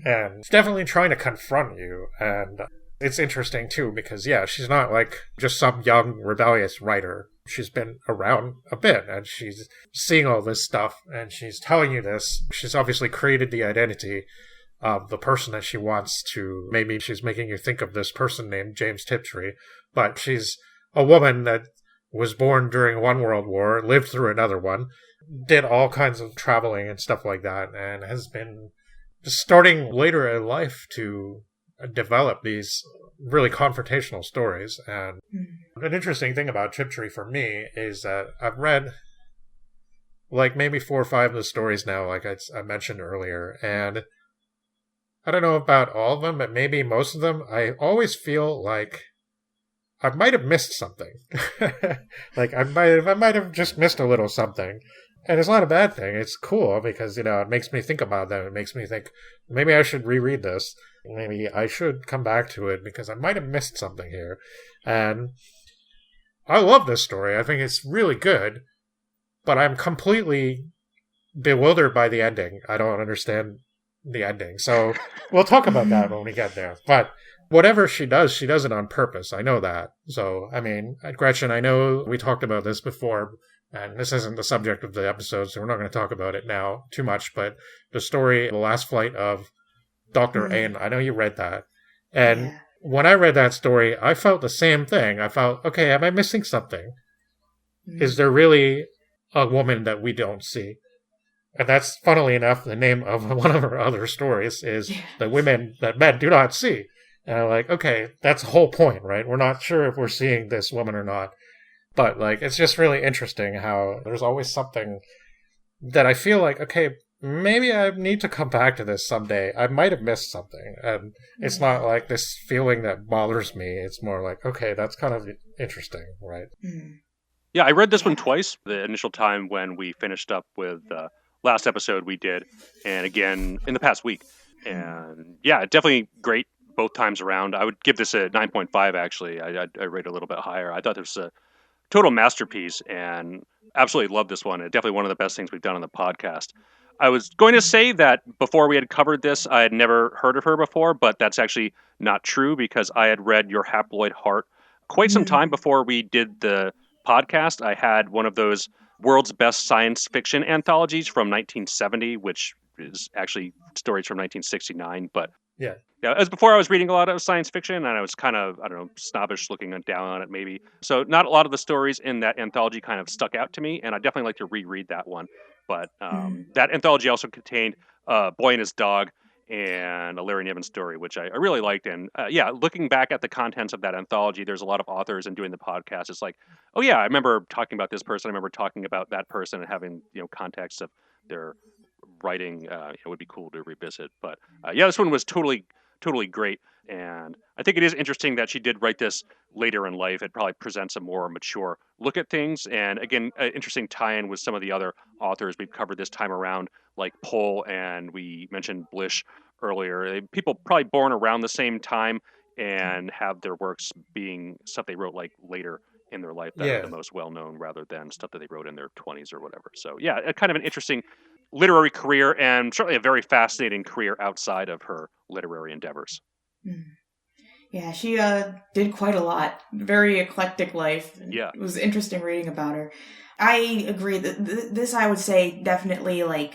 And it's definitely trying to confront you. And it's interesting, too, because, she's not, like, just some young, rebellious writer. She's been around a bit, and she's seeing all this stuff, and she's telling you this. She's obviously created the identity of the person that she wants to. Maybe she's making you think of this person named James Tiptree, but she's a woman that was born during one world war, lived through another one, did all kinds of traveling and stuff like that, and has been just starting later in life to develop these really confrontational stories. And an interesting thing about Tiptree for me is that I've read, like, maybe 4 or 5 of the stories now, like I mentioned earlier, and I don't know about all of them, but maybe most of them, I always feel like I might have missed something. Like, I might have just missed a little something. And it's not a bad thing. It's cool because, it makes me think about them. It makes me think, maybe I should reread this. Maybe I should come back to it because I might have missed something here. And I love this story. I think it's really good. But I'm completely bewildered by the ending. I don't understand the ending. So we'll talk about that when we get there. But whatever she does it on purpose. I know that. So, I mean, Gretchen, I know we talked about this before, and this isn't the subject of the episode, so we're not going to talk about it now too much, but the story, The Last Flight of Dr. Ain, I know you read that. And when I read that story, I felt the same thing. I felt, okay, am I missing something? Is there really a woman that we don't see? And that's, funnily enough, the name of one of her other stories is The Women That Men Do Not See. And I'm like, okay, that's the whole point, right? We're not sure if we're seeing this woman or not. But, like, it's just really interesting how there's always something that I feel like, okay, maybe I need to come back to this someday. I might have missed something. And it's not like this feeling that bothers me. It's more like, okay, that's kind of interesting, right? Yeah, I read this one twice. The initial time when we finished up with the last episode we did, and again in the past week. And yeah, definitely great both times around. I would give this a 9.5, actually. I rate it a little bit higher. I thought this was a total masterpiece and absolutely love this one. It's definitely one of the best things we've done on the podcast. I was going to say that before we had covered this, I had never heard of her before, but that's actually not true because I had read Your Haploid Heart quite some time before we did the podcast. I had one of those world's best science fiction anthologies from 1970, which is actually stories from 1969. But Yeah. it was before I was reading a lot of science fiction, and I was kind of, I don't know, snobbish looking down on it maybe. So not a lot of the stories in that anthology kind of stuck out to me, and I definitely like to reread that one. But that anthology also contained Boy and His Dog and a Larry Niven story, which I really liked. And yeah, looking back at the contents of that anthology, there's a lot of authors and doing the podcast. It's like, oh yeah, I remember talking about this person. I remember talking about that person and having, context of their writing. It would be cool to revisit. But yeah, this one was totally great. And I think it is interesting that she did write this later in life. It probably presents a more mature look at things. And again, an interesting tie-in with some of the other authors we've covered this time around, like Pohl, and we mentioned Blish earlier. People probably born around the same time and have their works being stuff they wrote like later in their life that are the most well-known rather than stuff that they wrote in their 20s or whatever. So yeah, a kind of an interesting literary career and certainly a very fascinating career outside of her literary endeavors. Yeah, she did quite a lot. Very eclectic life. Yeah. It was interesting reading about her. I agree that this, I would say, definitely like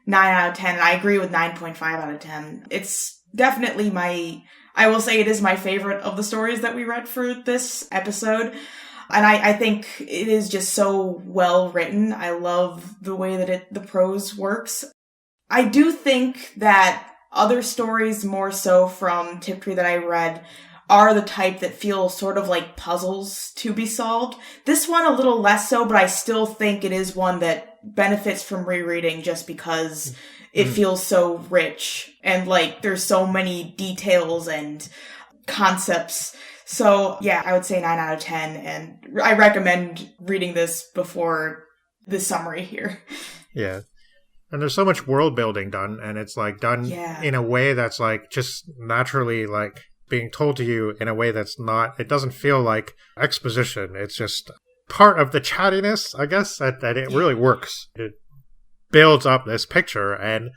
9 out of 10. And I agree with 9.5 out of 10. It's definitely I will say it is my favorite of the stories that we read for this episode. And I think it is just so well written. I love the way that the prose works. I do think that other stories, more so from Tiptree that I read, are the type that feel sort of like puzzles to be solved. This one a little less so, but I still think it is one that benefits from rereading just because it feels so rich and like there's so many details and concepts. So yeah, I would say 9 out of 10, and I recommend reading this before the summary here. Yeah. And there's so much world building done, and it's like done in a way that's like just naturally like being told to you in a way that's not, it doesn't feel like exposition. It's just part of the chattiness, I guess, that it really works. It builds up this picture, and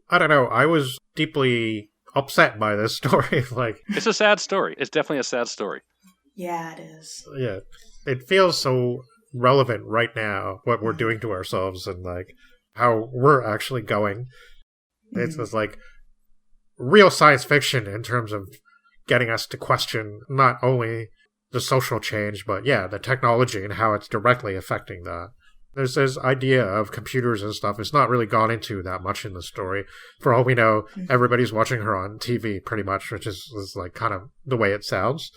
I don't know, I was deeply upset by this story. Like, it's a sad story. It's definitely a sad story. Yeah, it is. Yeah. It feels so relevant right now, what we're doing to ourselves and like how we're actually going. It's just like real science fiction in terms of getting us to question not only the social change, but the technology and how it's directly affecting that. There's this idea of computers and stuff. It's not really gone into that much in the story. For all we know, everybody's watching her on TV pretty much, which is like kind of the way it sounds.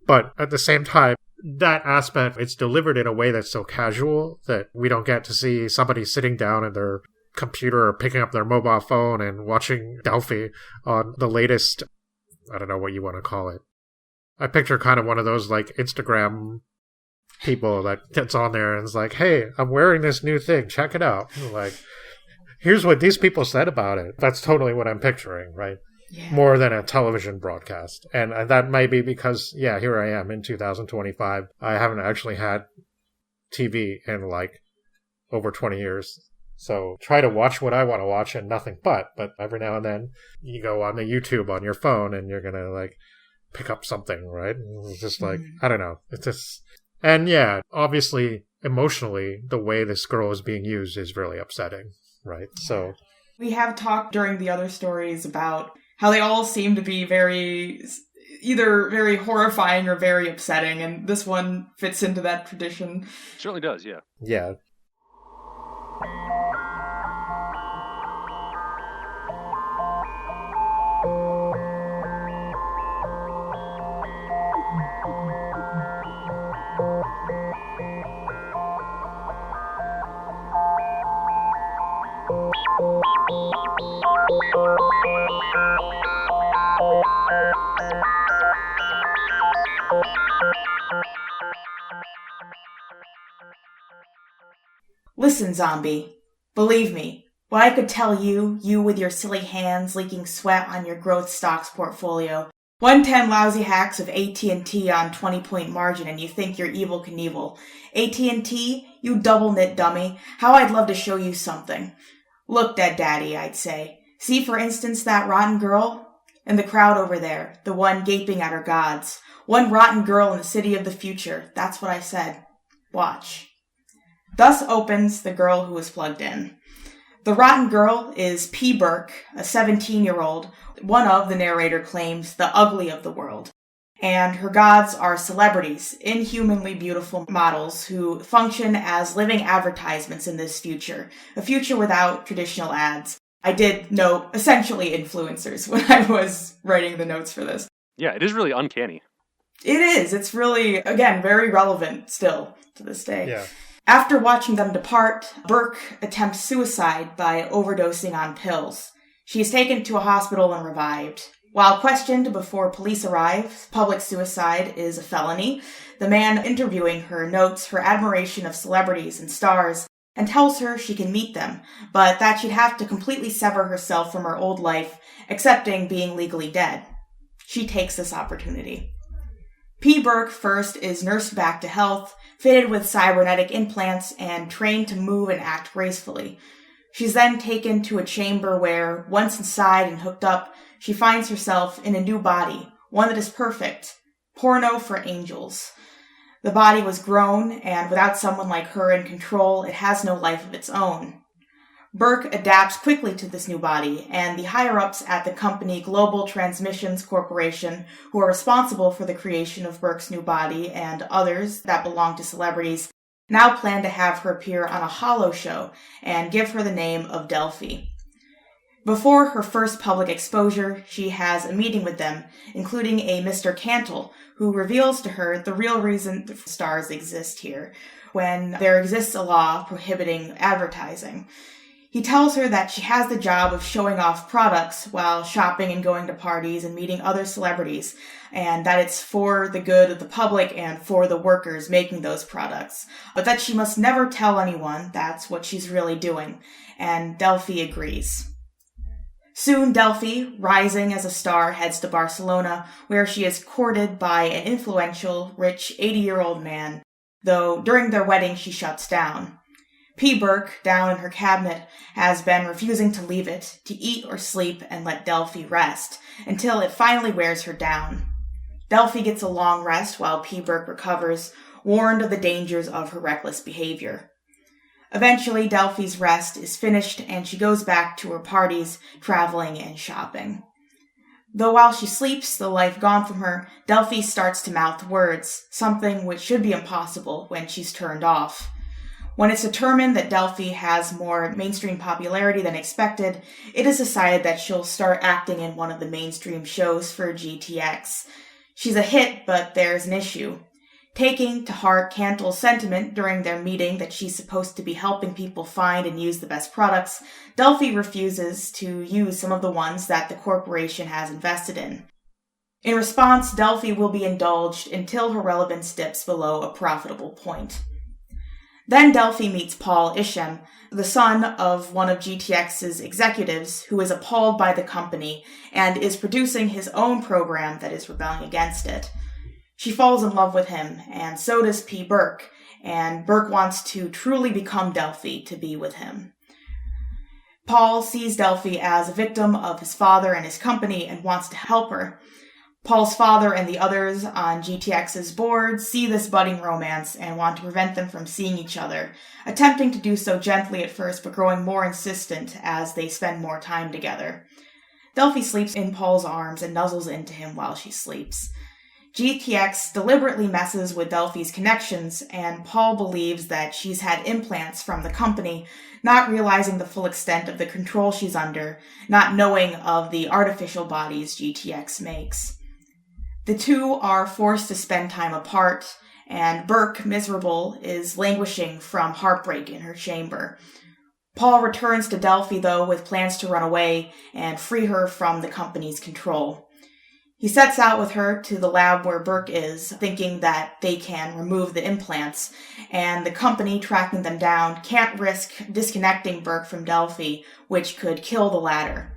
But at the same time, that aspect, it's delivered in a way that's so casual that we don't get to see somebody sitting down at their computer or picking up their mobile phone and watching Delphi on the latest, I don't know what you want to call it. I picture kind of one of those like Instagram people that gets on there and is like, hey, I'm wearing this new thing, check it out. Like, here's what these people said about it. That's totally what I'm picturing, right? Yeah. More than a television broadcast. And that may be because, here I am in 2025. I haven't actually had TV in like over 20 years. So try to watch what I want to watch and nothing but every now and then you go on the YouTube on your phone and you're going to like pick up something, right? It's just like, I don't know. It's just, and obviously emotionally, the way this girl is being used is really upsetting, right? So we have talked during the other stories about how they all seem to be either very horrifying or very upsetting, and this one fits into that tradition. It certainly does, yeah. Yeah. Listen, zombie. Believe me, what I could tell you with your silly hands leaking sweat on your growth stocks portfolio, 110 lousy hacks of AT&T on 20-point margin and you think you're Evel Knievel. AT&T, you double-knit dummy. How I'd love to show you something. Look, Dead Daddy, I'd say. See, for instance, that rotten girl? And the crowd over there, the one gaping at her gods. One rotten girl in the city of the future. That's what I said. Watch. Thus opens The Girl Who Was Plugged In. The rotten girl is P. Burke, a 17-year-old, one of, the narrator claims, the ugly of the world. And her gods are celebrities, inhumanly beautiful models who function as living advertisements in this future, a future without traditional ads. I did note essentially influencers when I was writing the notes for this. Yeah, it is really uncanny. It is. It's really, again, very relevant still to this day. Yeah. After watching them depart, Burke attempts suicide by overdosing on pills. She is taken to a hospital and revived. While questioned before police arrive, public suicide is a felony. The man interviewing her notes her admiration of celebrities and stars and tells her she can meet them, but that she'd have to completely sever herself from her old life, accepting being legally dead. She takes this opportunity. P. Burke first is nursed back to health, fitted with cybernetic implants, and trained to move and act gracefully. She's then taken to a chamber where, once inside and hooked up, she finds herself in a new body, one that is perfect, porno for angels. The body was grown, and without someone like her in control, it has no life of its own. Burke adapts quickly to this new body, and the higher-ups at the company Global Transmissions Corporation, who are responsible for the creation of Burke's new body and others that belong to celebrities, now plan to have her appear on a holo show and give her the name of Delphi. Before her first public exposure, she has a meeting with them, including a Mr. Cantle, who reveals to her the real reason the stars exist here, when there exists a law prohibiting advertising. He tells her that she has the job of showing off products while shopping and going to parties and meeting other celebrities, and that it's for the good of the public and for the workers making those products, but that she must never tell anyone that's what she's really doing, and Delphi agrees. Soon Delphi, rising as a star, heads to Barcelona, where she is courted by an influential, rich 80-year-old man, though during their wedding she shuts down. P. Burke, down in her cabinet, has been refusing to leave it, to eat or sleep and let Delphi rest, until it finally wears her down. Delphi gets a long rest while P. Burke recovers, warned of the dangers of her reckless behavior. Eventually, Delphi's rest is finished and she goes back to her parties, traveling and shopping. Though while she sleeps, the life gone from her, Delphi starts to mouth words, something which should be impossible when she's turned off. When it's determined that Delphi has more mainstream popularity than expected, it is decided that she'll start acting in one of the mainstream shows for GTX. She's a hit, but there's an issue. Taking to heart Cantle's sentiment during their meeting that she's supposed to be helping people find and use the best products, Delphi refuses to use some of the ones that the corporation has invested in. In response, Delphi will be indulged until her relevance dips below a profitable point. Then Delphi meets Paul Isham, the son of one of GTX's executives, who is appalled by the company and is producing his own program that is rebelling against it. She falls in love with him, and so does P. Burke, and Burke wants to truly become Delphi to be with him. Paul sees Delphi as a victim of his father and his company and wants to help her. Paul's father and the others on GTX's board see this budding romance and want to prevent them from seeing each other, attempting to do so gently at first but growing more insistent as they spend more time together. Delphi sleeps in Paul's arms and nuzzles into him while she sleeps. GTX deliberately messes with Delphi's connections, and Paul believes that she's had implants from the company, not realizing the full extent of the control she's under, not knowing of the artificial bodies GTX makes. The two are forced to spend time apart, and Burke, miserable, is languishing from heartbreak in her chamber. Paul returns to Delphi, though, with plans to run away and free her from the company's control. He sets out with her to the lab where Burke is, thinking that they can remove the implants, and the company, tracking them down, can't risk disconnecting Burke from Delphi, which could kill the latter.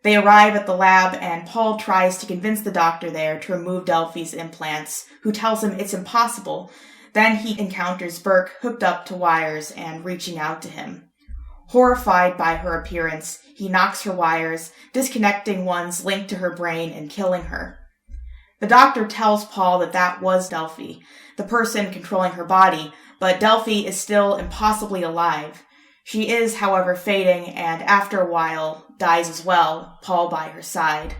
They arrive at the lab, and Paul tries to convince the doctor there to remove Delphi's implants, who tells him it's impossible. Then he encounters Burke hooked up to wires and reaching out to him. Horrified by her appearance, he knocks her wires, disconnecting ones linked to her brain and killing her. The doctor tells Paul that was Delphi, the person controlling her body, but Delphi is still impossibly alive. She is, however, fading, and after a while, dies as well, Paul by her side.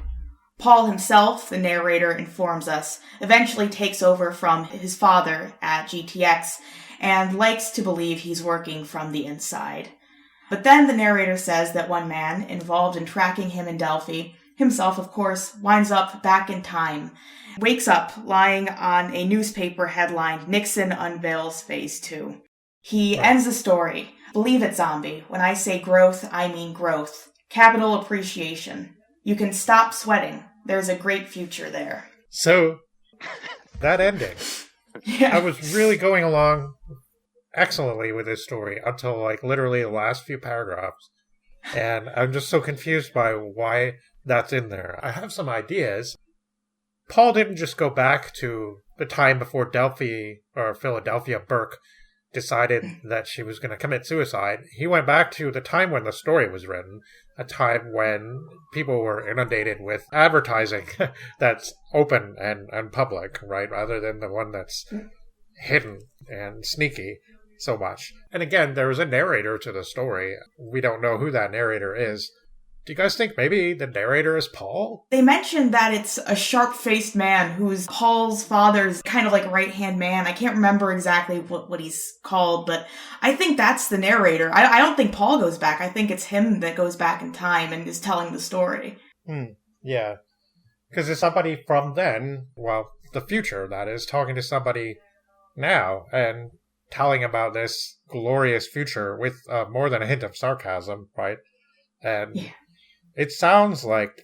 Paul himself, the narrator informs us, eventually takes over from his father at GTX, and likes to believe he's working from the inside. But then the narrator says that one man, involved in tracking him in Delphi, himself, of course, winds up back in time, wakes up lying on a newspaper headlined, "Nixon unveils Phase 2. He ends the story. Believe it, zombie. When I say growth, I mean growth. Capital appreciation. You can stop sweating. There's a great future there. So, that ending. Yeah. I was really going along excellently with this story until, like, literally the last few paragraphs. And I'm just so confused by why that's in there. I have some ideas. Paul didn't just go back to the time before Philadelphia Burke decided that she was going to commit suicide. He went back to the time when the story was written, a time when people were inundated with advertising that's open and public, right? Rather than the one that's hidden and sneaky so much. And again, there was a narrator to the story. We don't know who that narrator is. Do you guys think maybe the narrator is Paul? They mentioned that it's a sharp-faced man who's Paul's father's kind of like right-hand man. I can't remember exactly what he's called, but I think that's the narrator. I don't think Paul goes back. I think it's him that goes back in time and is telling the story. Yeah. Because it's somebody from then, well, the future, that is, talking to somebody now and telling about this glorious future with more than a hint of sarcasm, right? And yeah. It sounds like,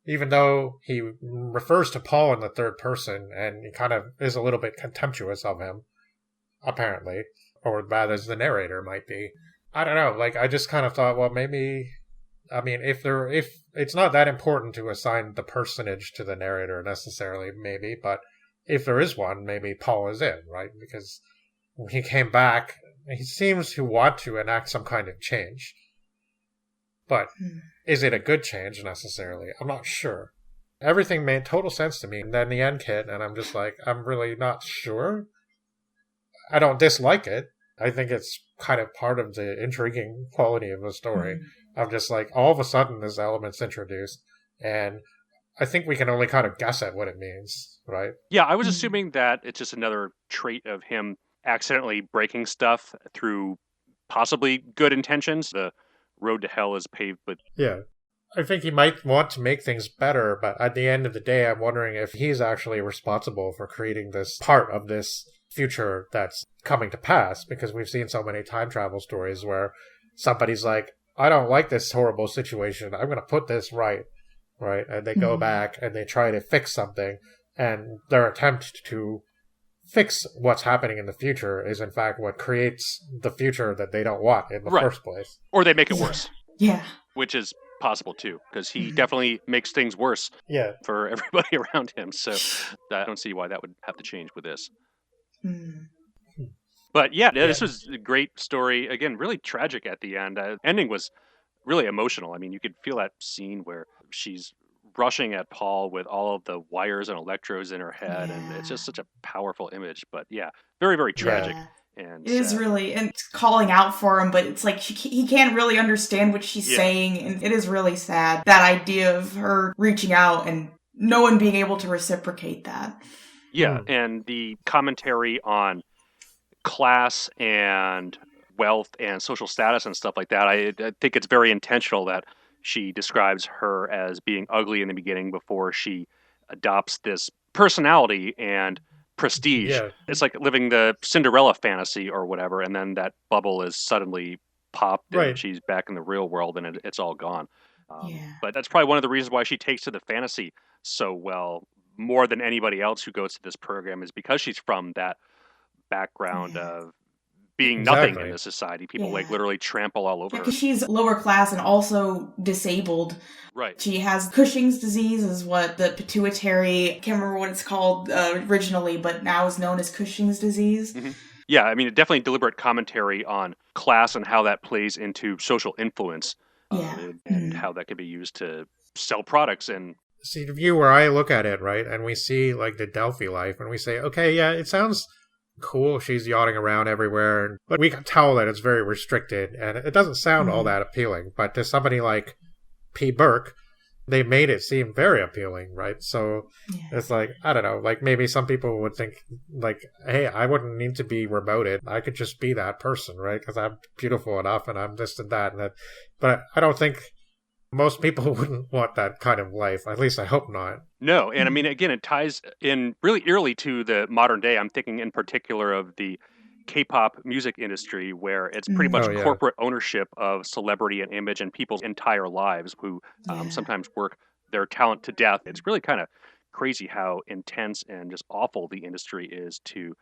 even though he refers to Paul in the third person, and he kind of is a little bit contemptuous of him, apparently, or that as the narrator might be. I don't know, like, I just kind of thought, well, maybe, I mean, if it's not that important to assign the personage to the narrator necessarily, maybe, but if there is one, maybe Paul is in, right? Because when he came back, he seems to want to enact some kind of change. But is it a good change necessarily? I'm not sure. Everything made total sense to me. And then the end hit, and I'm just like, I'm really not sure. I don't dislike it. I think it's kind of part of the intriguing quality of the story. I'm just like, all of a sudden this element's introduced, and I think we can only kind of guess at what it means, right? Yeah, I was assuming that it's just another trait of him accidentally breaking stuff through possibly good intentions. The road to hell is paved with... Yeah. I think he might want to make things better, but at the end of the day, I'm wondering if he's actually responsible for creating this part of this future that's coming to pass, because we've seen so many time travel stories where somebody's like, I don't like this horrible situation, I'm going to put this right? And they go back and they try to fix something, and their attempt to fix what's happening in the future is in fact what creates the future that they don't want in the first place. Or they make it worse. Yeah. Which is possible too, because he definitely makes things worse for everybody around him. So I don't see why that would have to change with this. But yeah, this was a great story. Again, really tragic at the end. Ending was really emotional. I mean, you could feel that scene where she's rushing at Paul with all of the wires and electrodes in her head, and it's just such a powerful image. But yeah, very, very tragic. And it is really, and calling out for him, but it's like he can't really understand what she's saying, and it is really sad, that idea of her reaching out and no one being able to reciprocate that. Yeah, and the commentary on class and wealth and social status and stuff like that, I think it's very intentional that she describes her as being ugly in the beginning before she adopts this personality and prestige. Yeah. It's like living the Cinderella fantasy or whatever, and then that bubble is suddenly popped and she's back in the real world and it's all gone. But that's probably one of the reasons why she takes to the fantasy so well, more than anybody else who goes to this program, is because she's from that background of being nothing in this society. People like literally trample all over her. Because she's lower class and also disabled. Right. She has Cushing's disease, is what the pituitary, I can't remember what it's called originally, but now is known as Cushing's disease. Mm-hmm. Yeah, I mean, definitely deliberate commentary on class and how that plays into social influence and how that could be used to sell products. And see, the view where I look at it, right, and we see like the Delphi life, and we say, okay, yeah, it sounds cool. She's yachting around everywhere, but we can tell that it's very restricted, and it doesn't sound all that appealing. But to somebody like P. Burke, they made it seem very appealing, right? So it's like, I don't know, like maybe some people would think like, hey, I wouldn't need to be remoted. I could just be that person, right? Because I'm beautiful enough and I'm this and that. And that. But I don't think most people wouldn't want that kind of life. At least I hope not. No. And I mean, again, it ties in really eerily to the modern day. I'm thinking in particular of the K-pop music industry, where it's pretty much corporate ownership of celebrity and image and people's entire lives who sometimes work their talent to death. It's really kind of crazy how intense and just awful the industry is to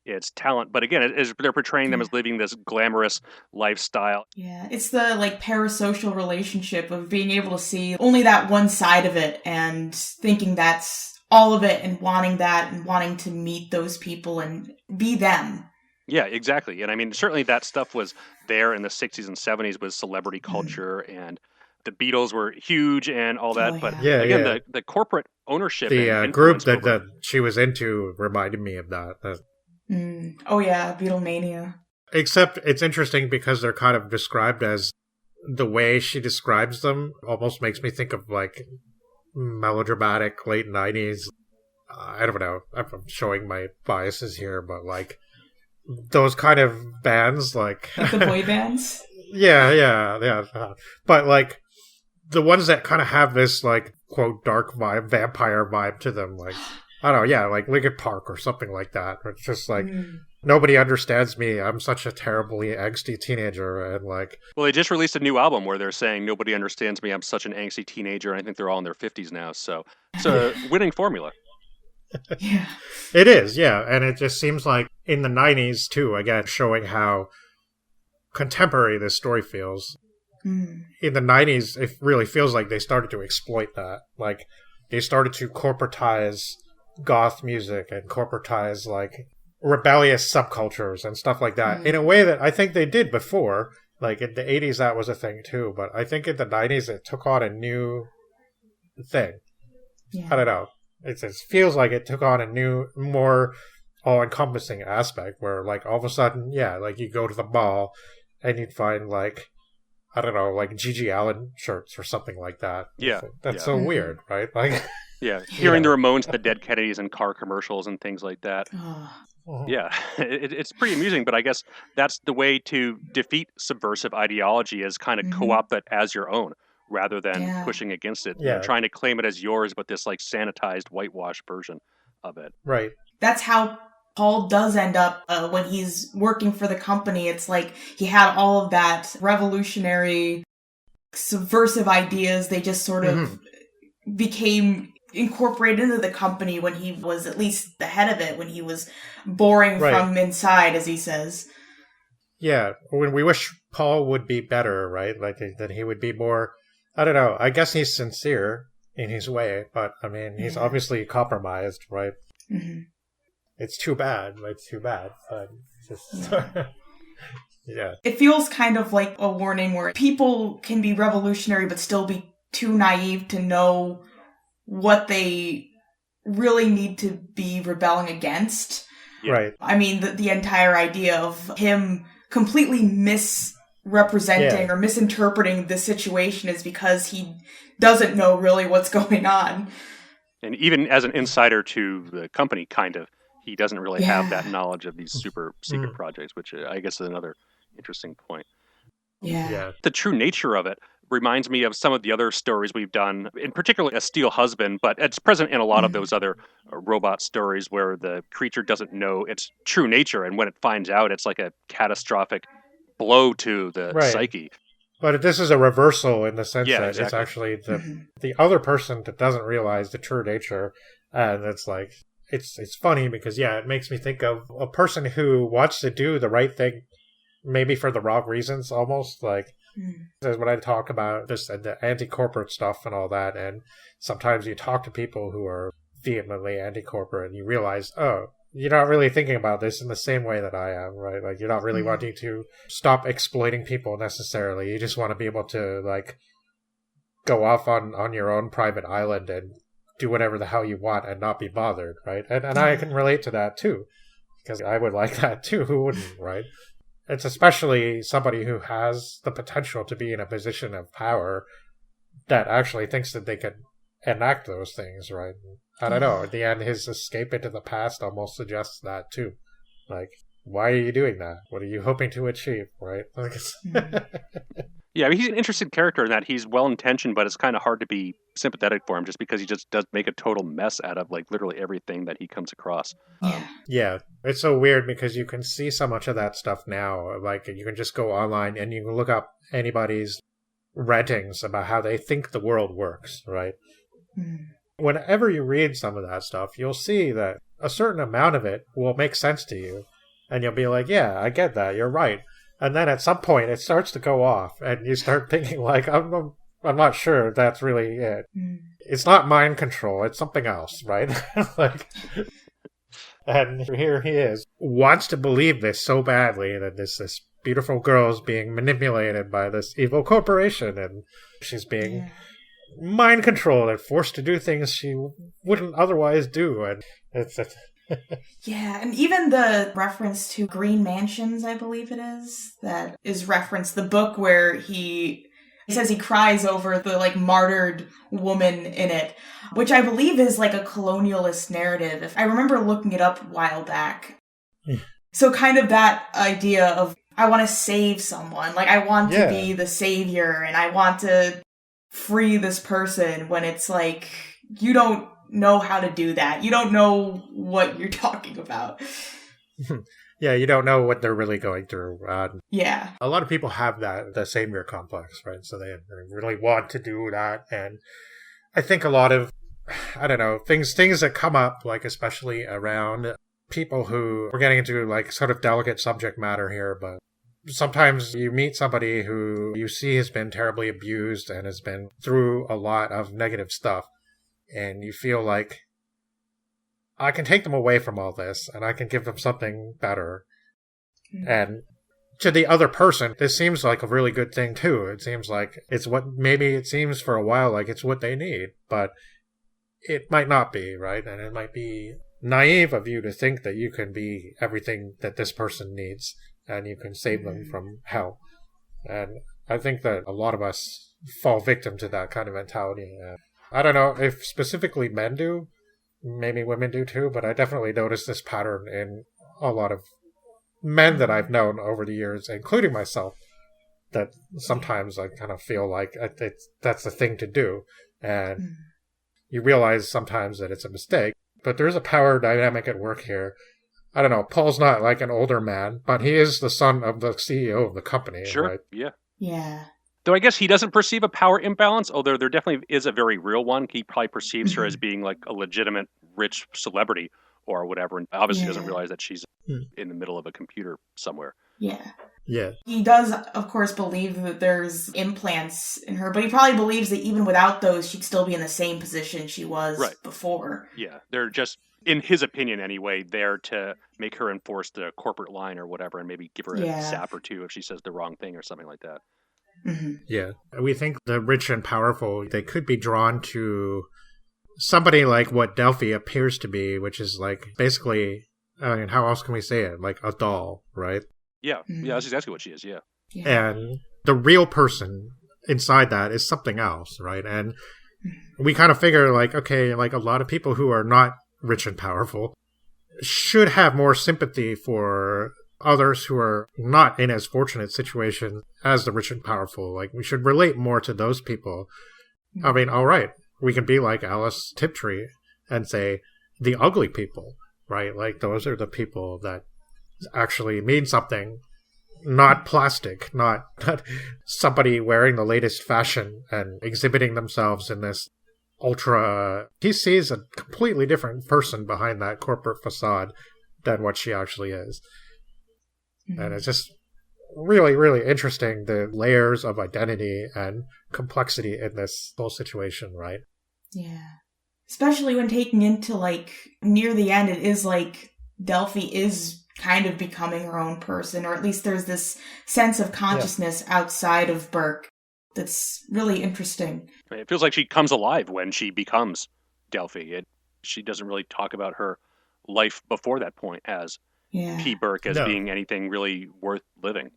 its talent. But again, they're portraying them as living this glamorous lifestyle. Yeah, it's the like parasocial relationship of being able to see only that one side of it and thinking that's all of it and wanting that and wanting to meet those people and be them. Yeah, exactly. And I mean, certainly that stuff was there in the 60s and 70s with celebrity culture, and the Beatles were huge and all that. But again, the corporate ownership. The group that she was into reminded me of that. Oh, yeah, Beatlemania. Except it's interesting because they're kind of described as, the way she describes them almost makes me think of like melodramatic late 90s. I don't know. I'm showing my biases here, but like those kind of bands, like the boy bands. Yeah. But like the ones that kind of have this like quote dark vibe, vampire vibe to them, like I don't know, like Linkin Park or something like that. It's just like nobody understands me. I'm such a terribly angsty teenager, and like. Well, they just released a new album where they're saying nobody understands me. I'm such an angsty teenager, and I think they're all in their 50s now. So it's a winning formula. Yeah. It is, and it just seems like in the 90s too, again, showing how contemporary this story feels. In the 90s, it really feels like they started to exploit that. Like, they started to corporatize goth music and corporatize, like, rebellious subcultures and stuff like that in a way that I think they did before. Like, in the 80s, that was a thing too, but I think in the 90s, it took on a new thing. Yeah. I don't know. It feels like it took on a new, more all-encompassing aspect where, like, all of a sudden, like, you go to the mall and you'd find, like, I don't know, like Gigi Allen shirts or something like that. Yeah. That's so weird, right? Like, hearing the Ramones, the Dead Kennedys, and car commercials and things like that. Yeah, it's pretty amusing, but I guess that's the way to defeat subversive ideology, is kind of co-opt it as your own, rather than pushing against it. You're trying to claim it as yours, but this like sanitized, whitewashed version of it. Right. That's how Paul does end up when he's working for the company. It's like he had all of that revolutionary, subversive ideas. They just sort of became incorporated into the company when he was at least the head of it, when he was boring from inside, as he says. Yeah, when we wish Paul would be better, right? Like that he would be more, I don't know, I guess he's sincere in his way, but I mean, he's obviously compromised, right? Mm-hmm. It's too bad. It's too bad. But just, It feels kind of like a warning where people can be revolutionary but still be too naive to know what they really need to be rebelling against. Right. I mean, the entire idea of him completely misrepresenting or misinterpreting the situation is because he doesn't know really what's going on. And even as an insider to the company, kind of, he doesn't really have that knowledge of these super secret projects, which I guess is another interesting point. Yeah. The true nature of it reminds me of some of the other stories we've done, in particular A Steel Husband, but it's present in a lot of those other robot stories where the creature doesn't know its true nature, and when it finds out, it's like a catastrophic blow to the psyche. But this is a reversal in the sense that it's actually the other person that doesn't realize the true nature, and it's like, it's funny because, it makes me think of a person who wants to do the right thing maybe for the wrong reasons almost. Like, when I talk about this and the anti-corporate stuff and all that, and sometimes you talk to people who are vehemently anti-corporate and you realize, oh, you're not really thinking about this in the same way that I am, right? Like, you're not really wanting to stop exploiting people necessarily. You just want to be able to, like, go off on your own private island and do whatever the hell you want and not be bothered, right? And I can relate to that too, because I would like that too. Who wouldn't, right? It's especially somebody who has the potential to be in a position of power that actually thinks that they can enact those things, right? I don't know. At the end, his escape into the past almost suggests that too. Like, why are you doing that? What are you hoping to achieve, right? Like, yeah, I mean, he's an interesting character in that he's well-intentioned, but it's kind of hard to be sympathetic for him just because he just does make a total mess out of, like, literally everything that he comes across. Yeah, it's so weird because you can see so much of that stuff now. Like, you can just go online and you can look up anybody's rantings about how they think the world works, right? Whenever you read some of that stuff, you'll see that a certain amount of it will make sense to you. And you'll be like, yeah, I get that, you're right. And then at some point, it starts to go off, and you start thinking, like, I'm not sure that's really it. It's not mind control, it's something else, right? Like, and here he is, wants to believe this so badly, that this beautiful girl is being manipulated by this evil corporation, and she's being mind controlled and forced to do things she wouldn't otherwise do, and it's yeah, and even the reference to Green Mansions, I believe it is, that is referenced the book where he says he cries over the, like, martyred woman in it, which I believe is, like, a colonialist narrative. If I remember looking it up a while back. So kind of that idea of, I want to save someone, like, I want to be the savior, and I want to free this person, when it's like, you don't know how to do that. You don't know what you're talking about. Yeah, you don't know what they're really going through. Yeah. A lot of people have the savior complex, right? So they really want to do that. And I think a lot of, I don't know, things that come up, like especially around people who, we're getting into like sort of delicate subject matter here, but sometimes you meet somebody who you see has been terribly abused and has been through a lot of negative stuff. And you feel like, I can take them away from all this, and I can give them something better. And to the other person, this seems like a really good thing, too. It seems like it's what, maybe it seems for a while like it's what they need, but it might not be, right? And it might be naive of you to think that you can be everything that this person needs, and you can save them from hell. And I think that a lot of us fall victim to that kind of mentality. I don't know if specifically men do, maybe women do too, but I definitely noticed this pattern in a lot of men that I've known over the years, including myself, that sometimes I kind of feel like that's the thing to do. And you realize sometimes that it's a mistake, but there's a power dynamic at work here. I don't know, Paul's not like an older man, but he is the son of the CEO of the company. Sure, right? Yeah. Though I guess he doesn't perceive a power imbalance, although there definitely is a very real one. He probably perceives her as being like a legitimate rich celebrity or whatever, and obviously doesn't realize that she's in the middle of a computer somewhere. Yeah. He does, of course, believe that there's implants in her, but he probably believes that even without those, she'd still be in the same position she was before. Yeah, they're just, in his opinion anyway, there to make her enforce the corporate line or whatever, and maybe give her a sap or two if she says the wrong thing or something like that. Yeah. We think the rich and powerful, they could be drawn to somebody like what Delphi appears to be, which is like basically, I mean, how else can we say it? Like a doll, right? Yeah, that's exactly what she is, yeah. And the real person inside that is something else, right? And we kind of figure like, okay, like a lot of people who are not rich and powerful should have more sympathy for others who are not in as fortunate situations as the rich and powerful. Like, we should relate more to those people. I mean, all right, we can be like Alice Tiptree and say the ugly people, right? Like, those are the people that actually mean something, not plastic, not somebody wearing the latest fashion and exhibiting themselves in this ultra... He sees a completely different person behind that corporate facade than what she actually is. And it's just really, really interesting, the layers of identity and complexity in this whole situation, right? Yeah. Especially when taking into, like, near the end, it is like Delphi is kind of becoming her own person, or at least there's this sense of consciousness outside of Burke that's really interesting. It feels like she comes alive when she becomes Delphi. She doesn't really talk about her life before that point as P. Burke as being anything really worth living.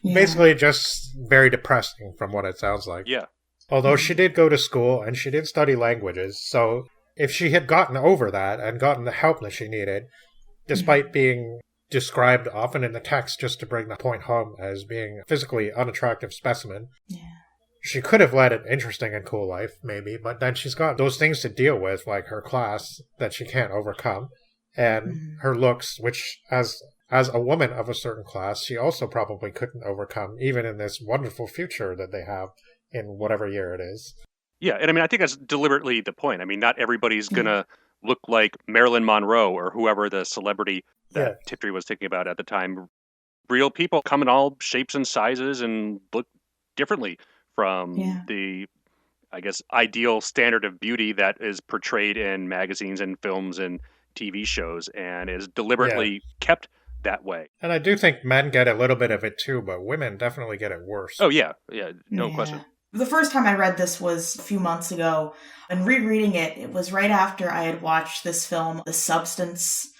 Yeah. Basically just very depressing from what it sounds like. Yeah. Although she did go to school and she did study languages, so if she had gotten over that and gotten the help that she needed, despite being described often in the text just to bring the point home as being a physically unattractive specimen, she could have led an interesting and cool life, maybe, but then she's got those things to deal with, like her class that she can't overcome, and her looks, which as a woman of a certain class, she also probably couldn't overcome, even in this wonderful future that they have in whatever year it is. Yeah, and I mean, I think that's deliberately the point. I mean, not everybody's going to look like Marilyn Monroe or whoever the celebrity that Tiptree was thinking about at the time. Real people come in all shapes and sizes and look differently from the, I guess, ideal standard of beauty that is portrayed in magazines and films and TV shows and is deliberately kept that way. And I do think men get a little bit of it too, but women definitely get it worse. Oh, yeah, no question. The first time I read this was a few months ago, and rereading it was right after I had watched this film, The Substance,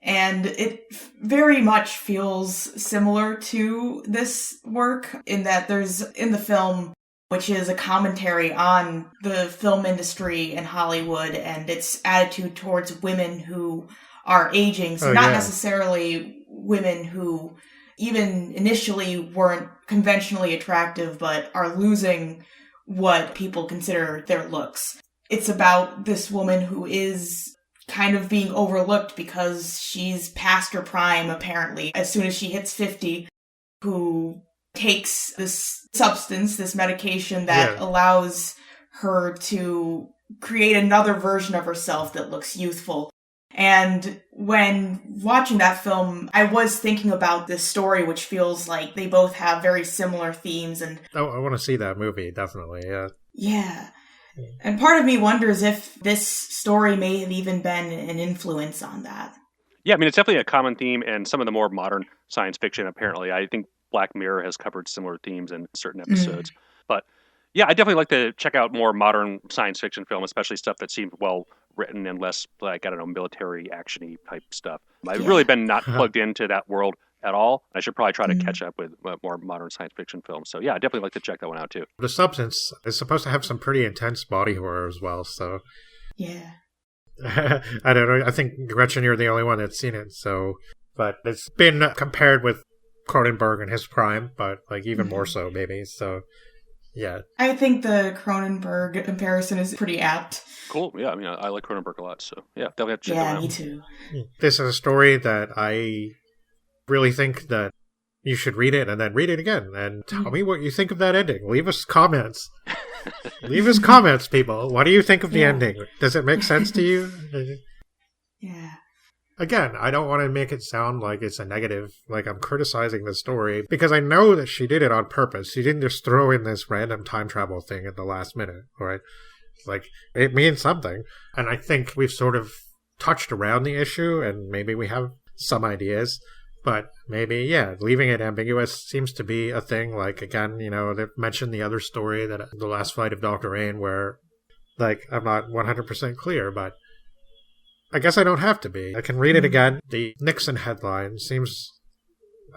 and it very much feels similar to this work in that there's, in the film, which is a commentary on the film industry in Hollywood and its attitude towards women who are aging, so not necessarily women who even initially weren't conventionally attractive, but are losing what people consider their looks. It's about this woman who is kind of being overlooked because she's past her prime, apparently, as soon as she hits 50, who takes this substance, this medication that allows her to create another version of herself that looks youthful. And when watching that film, I was thinking about this story, which feels like they both have very similar themes. And I want to see that movie, definitely, Yeah. And part of me wonders if this story may have even been an influence on that. Yeah, I mean, it's definitely a common theme in some of the more modern science fiction, apparently. I think Black Mirror has covered similar themes in certain episodes. But yeah, I definitely like to check out more modern science fiction film, especially stuff that seems well written and less like, I don't know, military action-y type stuff. I've really been not plugged into that world at all. I should probably try to catch up with more modern science fiction films. So yeah, I definitely like to check that one out too. The Substance is supposed to have some pretty intense body horror as well, so... Yeah. I don't know. I think, Gretchen, you're the only one that's seen it, so... But it's been compared with Cronenberg in his prime, but like even more so, maybe, so... Yeah. I think the Cronenberg comparison is pretty apt. Cool. Yeah, I mean, I like Cronenberg a lot, so yeah, definitely have to check that out. Yeah, me too. This is a story that I really think that you should read it and then read it again and tell me what you think of that ending. Leave us comments. Leave us comments, people. What do you think of the ending? Does it make sense to you? Yeah. Again, I don't want to make it sound like it's a negative, like I'm criticizing the story, because I know that she did it on purpose. She didn't just throw in this random time travel thing at the last minute, right? Like, it means something. And I think we've sort of touched around the issue, and maybe we have some ideas, but maybe, leaving it ambiguous seems to be a thing. Like, again, they've mentioned the other story, that The Last Flight of Dr. Rain, where, like, I'm not 100% clear, but I guess I don't have to be. I can read it again. The Nixon headline seems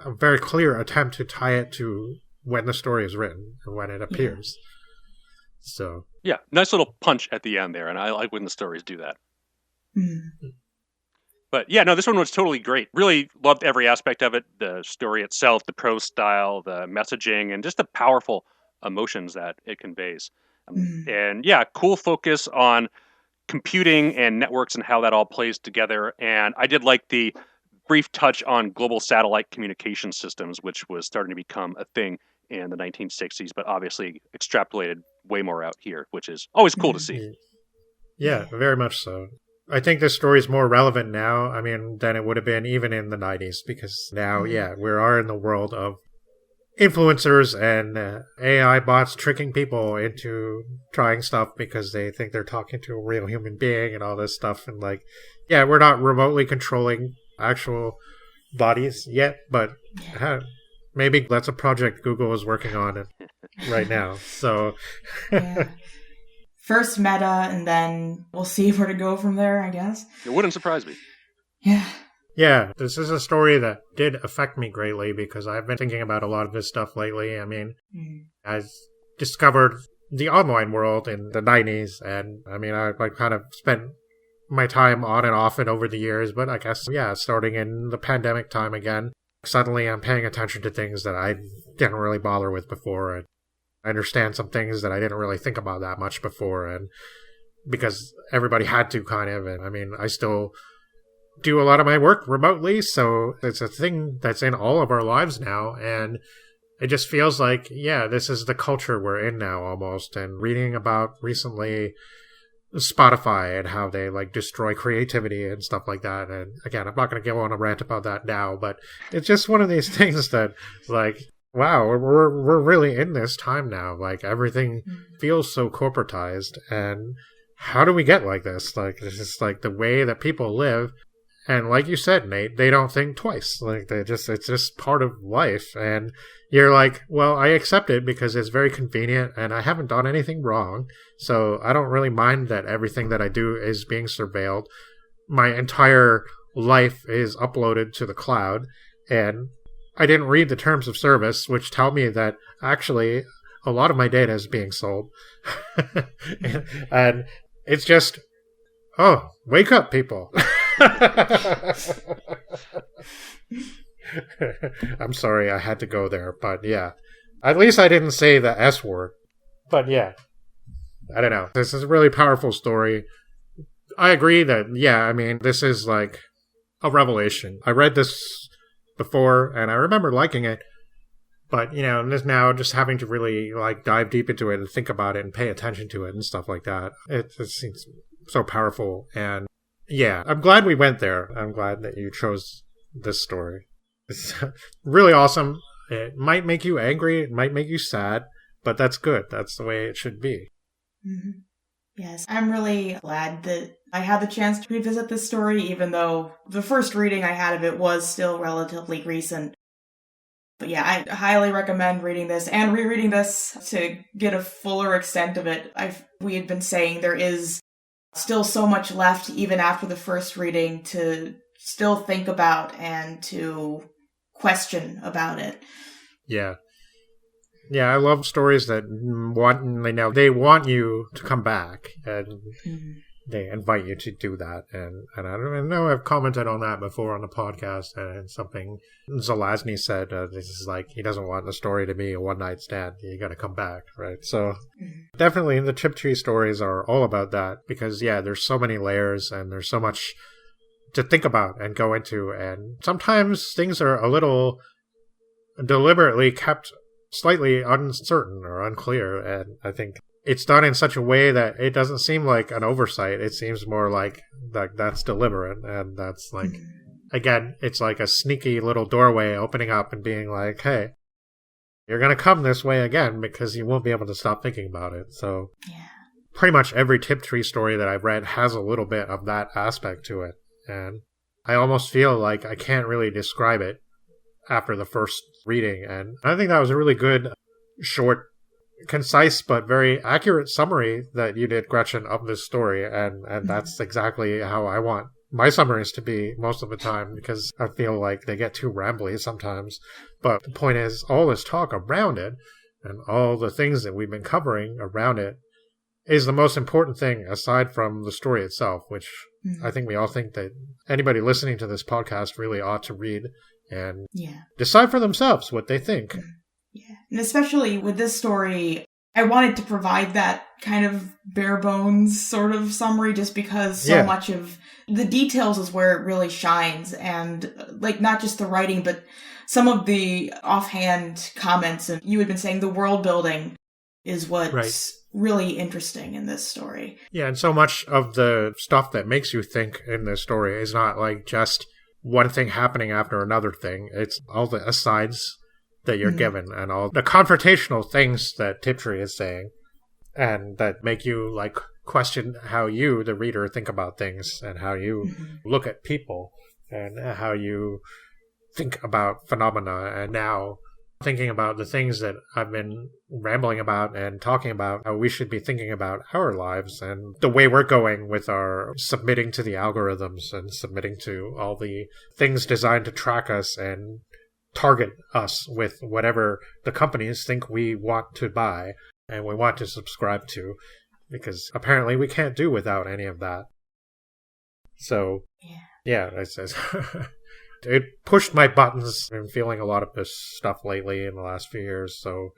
a very clear attempt to tie it to when the story is written and when it appears. So yeah, nice little punch at the end there, and I like when the stories do that. But yeah, no, this one was totally great. Really loved every aspect of it. The story itself, the prose style, the messaging, and just the powerful emotions that it conveys. And yeah, cool focus on computing and networks and how that all plays together. And I did like the brief touch on global satellite communication systems, which was starting to become a thing in the 1960s, but obviously extrapolated way more out here, which is always cool to see. Yeah, very much so. I think this story is more relevant now, than it would have been even in the 90s, because now, we are in the world of influencers and AI bots tricking people into trying stuff because they think they're talking to a real human being and all this stuff. And like, yeah, we're not remotely controlling actual bodies yet, but maybe that's a project Google is working on right now. So yeah. First meta, and then we'll see where to go from there, I guess. It wouldn't surprise me. Yeah. Yeah, this is a story that did affect me greatly because I've been thinking about a lot of this stuff lately. I mean, I discovered the online world in the 90s, and I mean, I kind of spent my time on and off it over the years, but I guess, yeah, starting in the pandemic time again, suddenly I'm paying attention to things that I didn't really bother with before, and I understand some things that I didn't really think about that much before, and because everybody had to kind of, and I mean, I still do a lot of my work remotely, so it's a thing that's in all of our lives now, and it just feels like, yeah, this is the culture we're in now almost. And reading about recently Spotify and how they like destroy creativity and stuff like that, and again, I'm not going to go on a rant about that now, but it's just one of these things that like, wow, we're really in this time now. Like everything feels so corporatized, and how do we get like this? Like it's just like the way that people live. And like you said, Nate, they don't think twice. Like it's just part of life. And you're like, well, I accept it because it's very convenient and I haven't done anything wrong. So I don't really mind that everything that I do is being surveilled. My entire life is uploaded to the cloud. And I didn't read the terms of service, which tell me that actually a lot of my data is being sold. And it's just, oh, wake up, people. I'm sorry I had to go there, but yeah. At least I didn't say the S word. But yeah. I don't know. This is a really powerful story. I agree that, yeah, I mean, this is like a revelation. I read this before, and I remember liking it. But, you know, now just having to really like dive deep into it and think about it and pay attention to it and stuff like that. It seems so powerful. And yeah, I'm glad we went there. I'm glad that you chose this story. It's really awesome. It might make you angry. It might make you sad, but that's good. That's the way it should be. Mm-hmm. Yes, I'm really glad that I had the chance to revisit this story, even though the first reading I had of it was still relatively recent. But yeah, I highly recommend reading this and rereading this to get a fuller extent of it. We had been saying there is still so much left even after the first reading to still think about and to question about it. Yeah. Yeah, I love stories that they want you to come back, and they invite you to do that. And I know I've commented on that before on the podcast, and something Zelazny said, this is like, he doesn't want the story to be a one-night stand. You got to come back, right? So definitely the Tiptree stories are all about that, because, yeah, there's so many layers, and there's so much to think about and go into, and sometimes things are a little deliberately kept slightly uncertain or unclear, and I think it's done in such a way that it doesn't seem like an oversight. It seems more like that's deliberate, and that's like, again, it's like a sneaky little doorway opening up and being like, hey, you're going to come this way again because you won't be able to stop thinking about it. So pretty much every Tiptree story that I've read has a little bit of that aspect to it, and I almost feel like I can't really describe it after the first reading. And I think that was a really good, short, concise, but very accurate summary that you did, Gretchen, of this story. And that's exactly how I want my summaries to be most of the time, because I feel like they get too rambly sometimes. But the point is, all this talk around it and all the things that we've been covering around it is the most important thing aside from the story itself, which I think we all think that anybody listening to this podcast really ought to read and decide for themselves what they think. Yeah. And especially with this story, I wanted to provide that kind of bare bones sort of summary just because so much of the details is where it really shines. And like not just the writing, but some of the offhand comments. And you had been saying the world building is what's really interesting in this story. Yeah, and so much of the stuff that makes you think in this story is not like just one thing happening after another thing. It's all the asides that you're given and all the confrontational things that Tiptree is saying and that make you like question how you, the reader, think about things and how you look at people and how you think about phenomena. And now thinking about the things that I've been rambling about and talking about, how we should be thinking about our lives and the way we're going with our submitting to the algorithms and submitting to all the things designed to track us and target us with whatever the companies think we want to buy and we want to subscribe to, because apparently we can't do without any of that. So, yeah, it pushed my buttons. I'm feeling a lot of this stuff lately in the last few years, so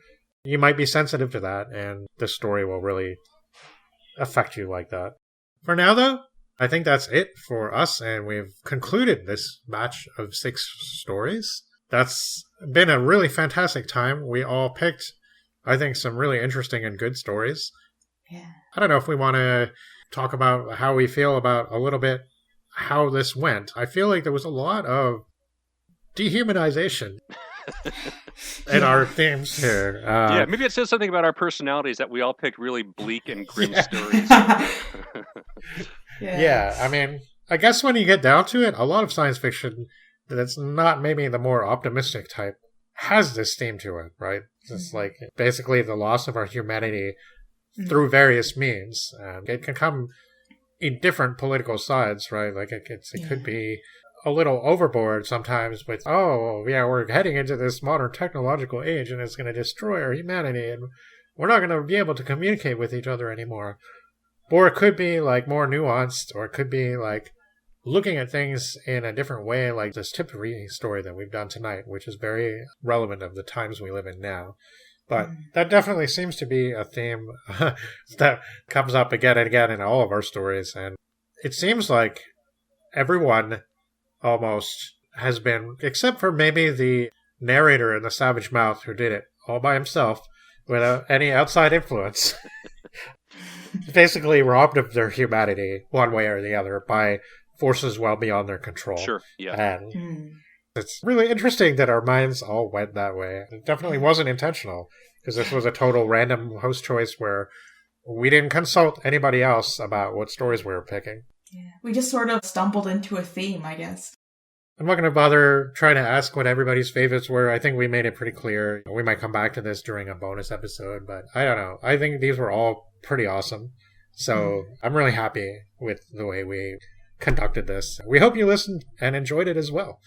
you might be sensitive to that, and this story will really affect you like that. For now, though, I think that's it for us, and we've concluded this batch of 6 stories. That's been a really fantastic time. We all picked, I think, some really interesting and good stories. Yeah. I don't know if we want to talk about how we feel about a little bit how this went. I feel like there was a lot of dehumanization in our themes here. Yeah, maybe it says something about our personalities that we all picked really bleak and grim stories. Yeah, I mean, I guess when you get down to it, a lot of science fiction that's not maybe the more optimistic type has this theme to it, right? It's like basically the loss of our humanity through various means. And it can come in different political sides, right? Like it could be a little overboard sometimes with, oh, yeah, we're heading into this modern technological age and it's going to destroy our humanity and we're not going to be able to communicate with each other anymore. Or it could be like more nuanced, or it could be like looking at things in a different way, like this Tiptree story that we've done tonight, which is very relevant of the times we live in now. But that definitely seems to be a theme that comes up again and again in all of our stories. And it seems like everyone almost has been, except for maybe the narrator in The Savage Mouth who did it all by himself without any outside influence, basically robbed of their humanity one way or the other by forces well beyond their control. Sure, yeah. And it's really interesting that our minds all went that way. It definitely wasn't intentional, because this was a total random host choice where we didn't consult anybody else about what stories we were picking. Yeah. We just sort of stumbled into a theme, I guess. I'm not going to bother trying to ask what everybody's favorites were. I think we made it pretty clear. We might come back to this during a bonus episode, but I don't know. I think these were all pretty awesome. So I'm really happy with the way we conducted this. We hope you listened and enjoyed it as well.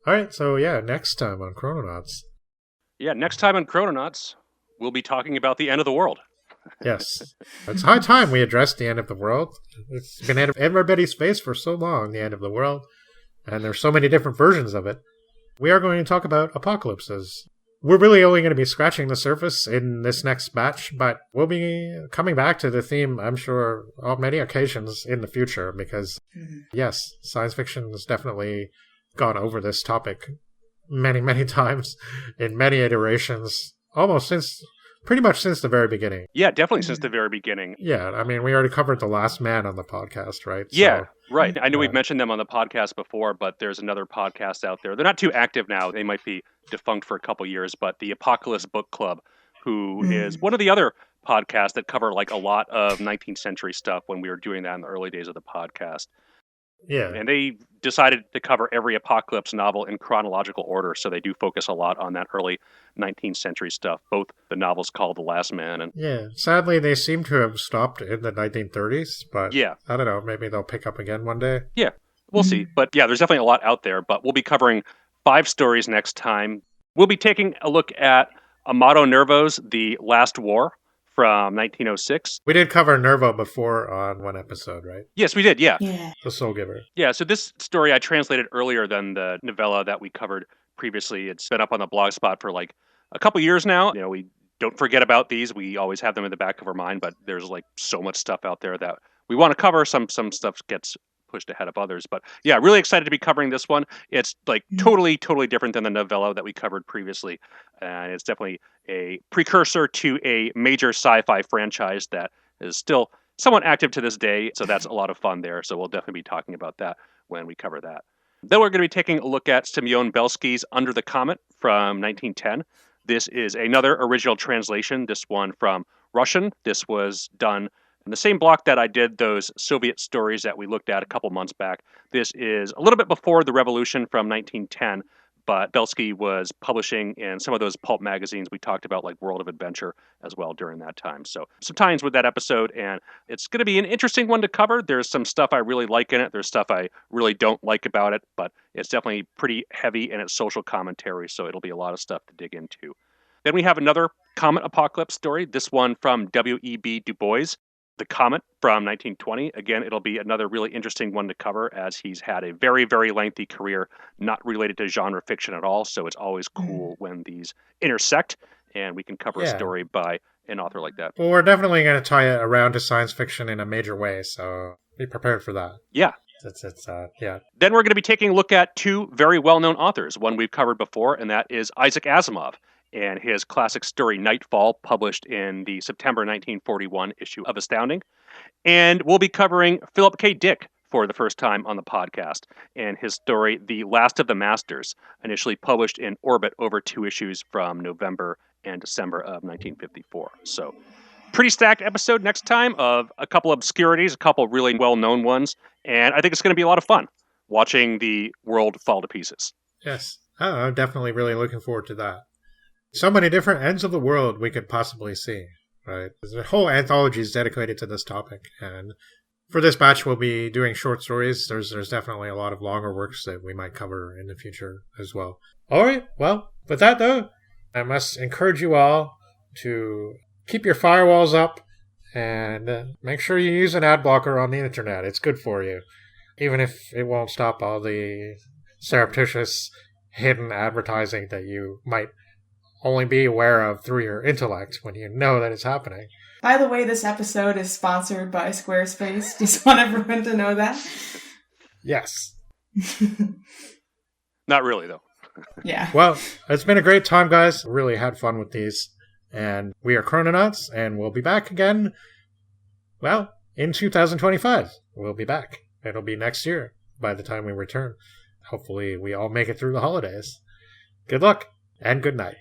All right, so yeah, next time on Chrononauts. Yeah, next time on Chrononauts, we'll be talking about the end of the world. Yes. It's high time we address the end of the world. It's been in everybody's face for so long, the end of the world. And there's so many different versions of it. We are going to talk about apocalypses. We're really only going to be scratching the surface in this next batch, but we'll be coming back to the theme, I'm sure, on many occasions in the future, because, yes, science fiction has definitely gone over this topic many, many times in many iterations, pretty much since the very beginning. Yeah, definitely since the very beginning. Yeah, I mean, we already covered The Last Man on the podcast, right? Yeah, right. I know we've mentioned them on the podcast before, but there's another podcast out there. They're not too active now. They might be defunct for a couple years, but the Apocalypse Book Club, who is one of the other podcasts that cover like a lot of 19th century stuff when we were doing that in the early days of the podcast. Yeah. And they decided to cover every apocalypse novel in chronological order, so they do focus a lot on that early 19th century stuff, both the novels called The Last Man and... Yeah, sadly they seem to have stopped in the 1930s, but yeah. I don't know, maybe they'll pick up again one day. Yeah, we'll see. But yeah, there's definitely a lot out there, but we'll be covering 5 stories next time. We'll be taking a look at Amado Nervo's The Last War from 1906. We did cover Nervo before on one episode, right? Yes, we did, yeah. The Soul Giver. Yeah, so this story I translated earlier than the novella that we covered previously. It's been up on the blog spot for like a couple years now. You know, we don't forget about these. We always have them in the back of our mind, but there's like so much stuff out there that we want to cover. Some stuff gets pushed ahead of others. But yeah, really excited to be covering this one. It's like totally different than the novella that we covered previously. And it's definitely a precursor to a major sci-fi franchise that is still somewhat active to this day. So that's a lot of fun there. So we'll definitely be talking about that when we cover that. Then we're going to be taking a look at Simeon Belsky's Under the Comet from 1910. This is another original translation, this one from Russian. This was done in the same block that I did those Soviet stories that we looked at a couple months back. This is a little bit before the revolution from 1910, but Belsky was publishing in some of those pulp magazines we talked about, like World of Adventure, as well during that time. So some tie-ins with that episode, and it's going to be an interesting one to cover. There's some stuff I really like in it. There's stuff I really don't like about it, but it's definitely pretty heavy in its social commentary, so it'll be a lot of stuff to dig into. Then we have another comet apocalypse story, this one from W.E.B. Du Bois, The Comet from 1920. Again, it'll be another really interesting one to cover, as he's had a very, very lengthy career not related to genre fiction at all, so it's always cool when these intersect, and we can cover a story by an author like that. Well, we're definitely going to tie it around to science fiction in a major way, so be prepared for that. Yeah. Yeah. Then we're going to be taking a look at two very well-known authors, one we've covered before, and that is Isaac Asimov and his classic story Nightfall, published in the September 1941 issue of Astounding. And we'll be covering Philip K. Dick for the first time on the podcast, and his story The Last of the Masters, initially published in Orbit over 2 issues from November and December of 1954. So pretty stacked episode next time of a couple obscurities, a couple really well-known ones, and I think it's going to be a lot of fun watching the world fall to pieces. Yes. I'm definitely really looking forward to that. So many different ends of the world we could possibly see, right? There's a whole anthology is dedicated to this topic, and for this batch we'll be doing short stories. There's definitely a lot of longer works that we might cover in the future as well. All right, well, with that though, I must encourage you all to keep your firewalls up and make sure you use an ad blocker on the internet. It's good for you, even if it won't stop all the surreptitious hidden advertising that you might only be aware of through your intellect when you know that it's happening. By the way, this episode is sponsored by Squarespace. Just want everyone to know that. Yes. Not really, though. Yeah. Well, it's been a great time, guys. Really had fun with these. And we are Chrononauts, and we'll be back again, well, in 2025. We'll be back. It'll be next year by the time we return. Hopefully we all make it through the holidays. Good luck, and good night.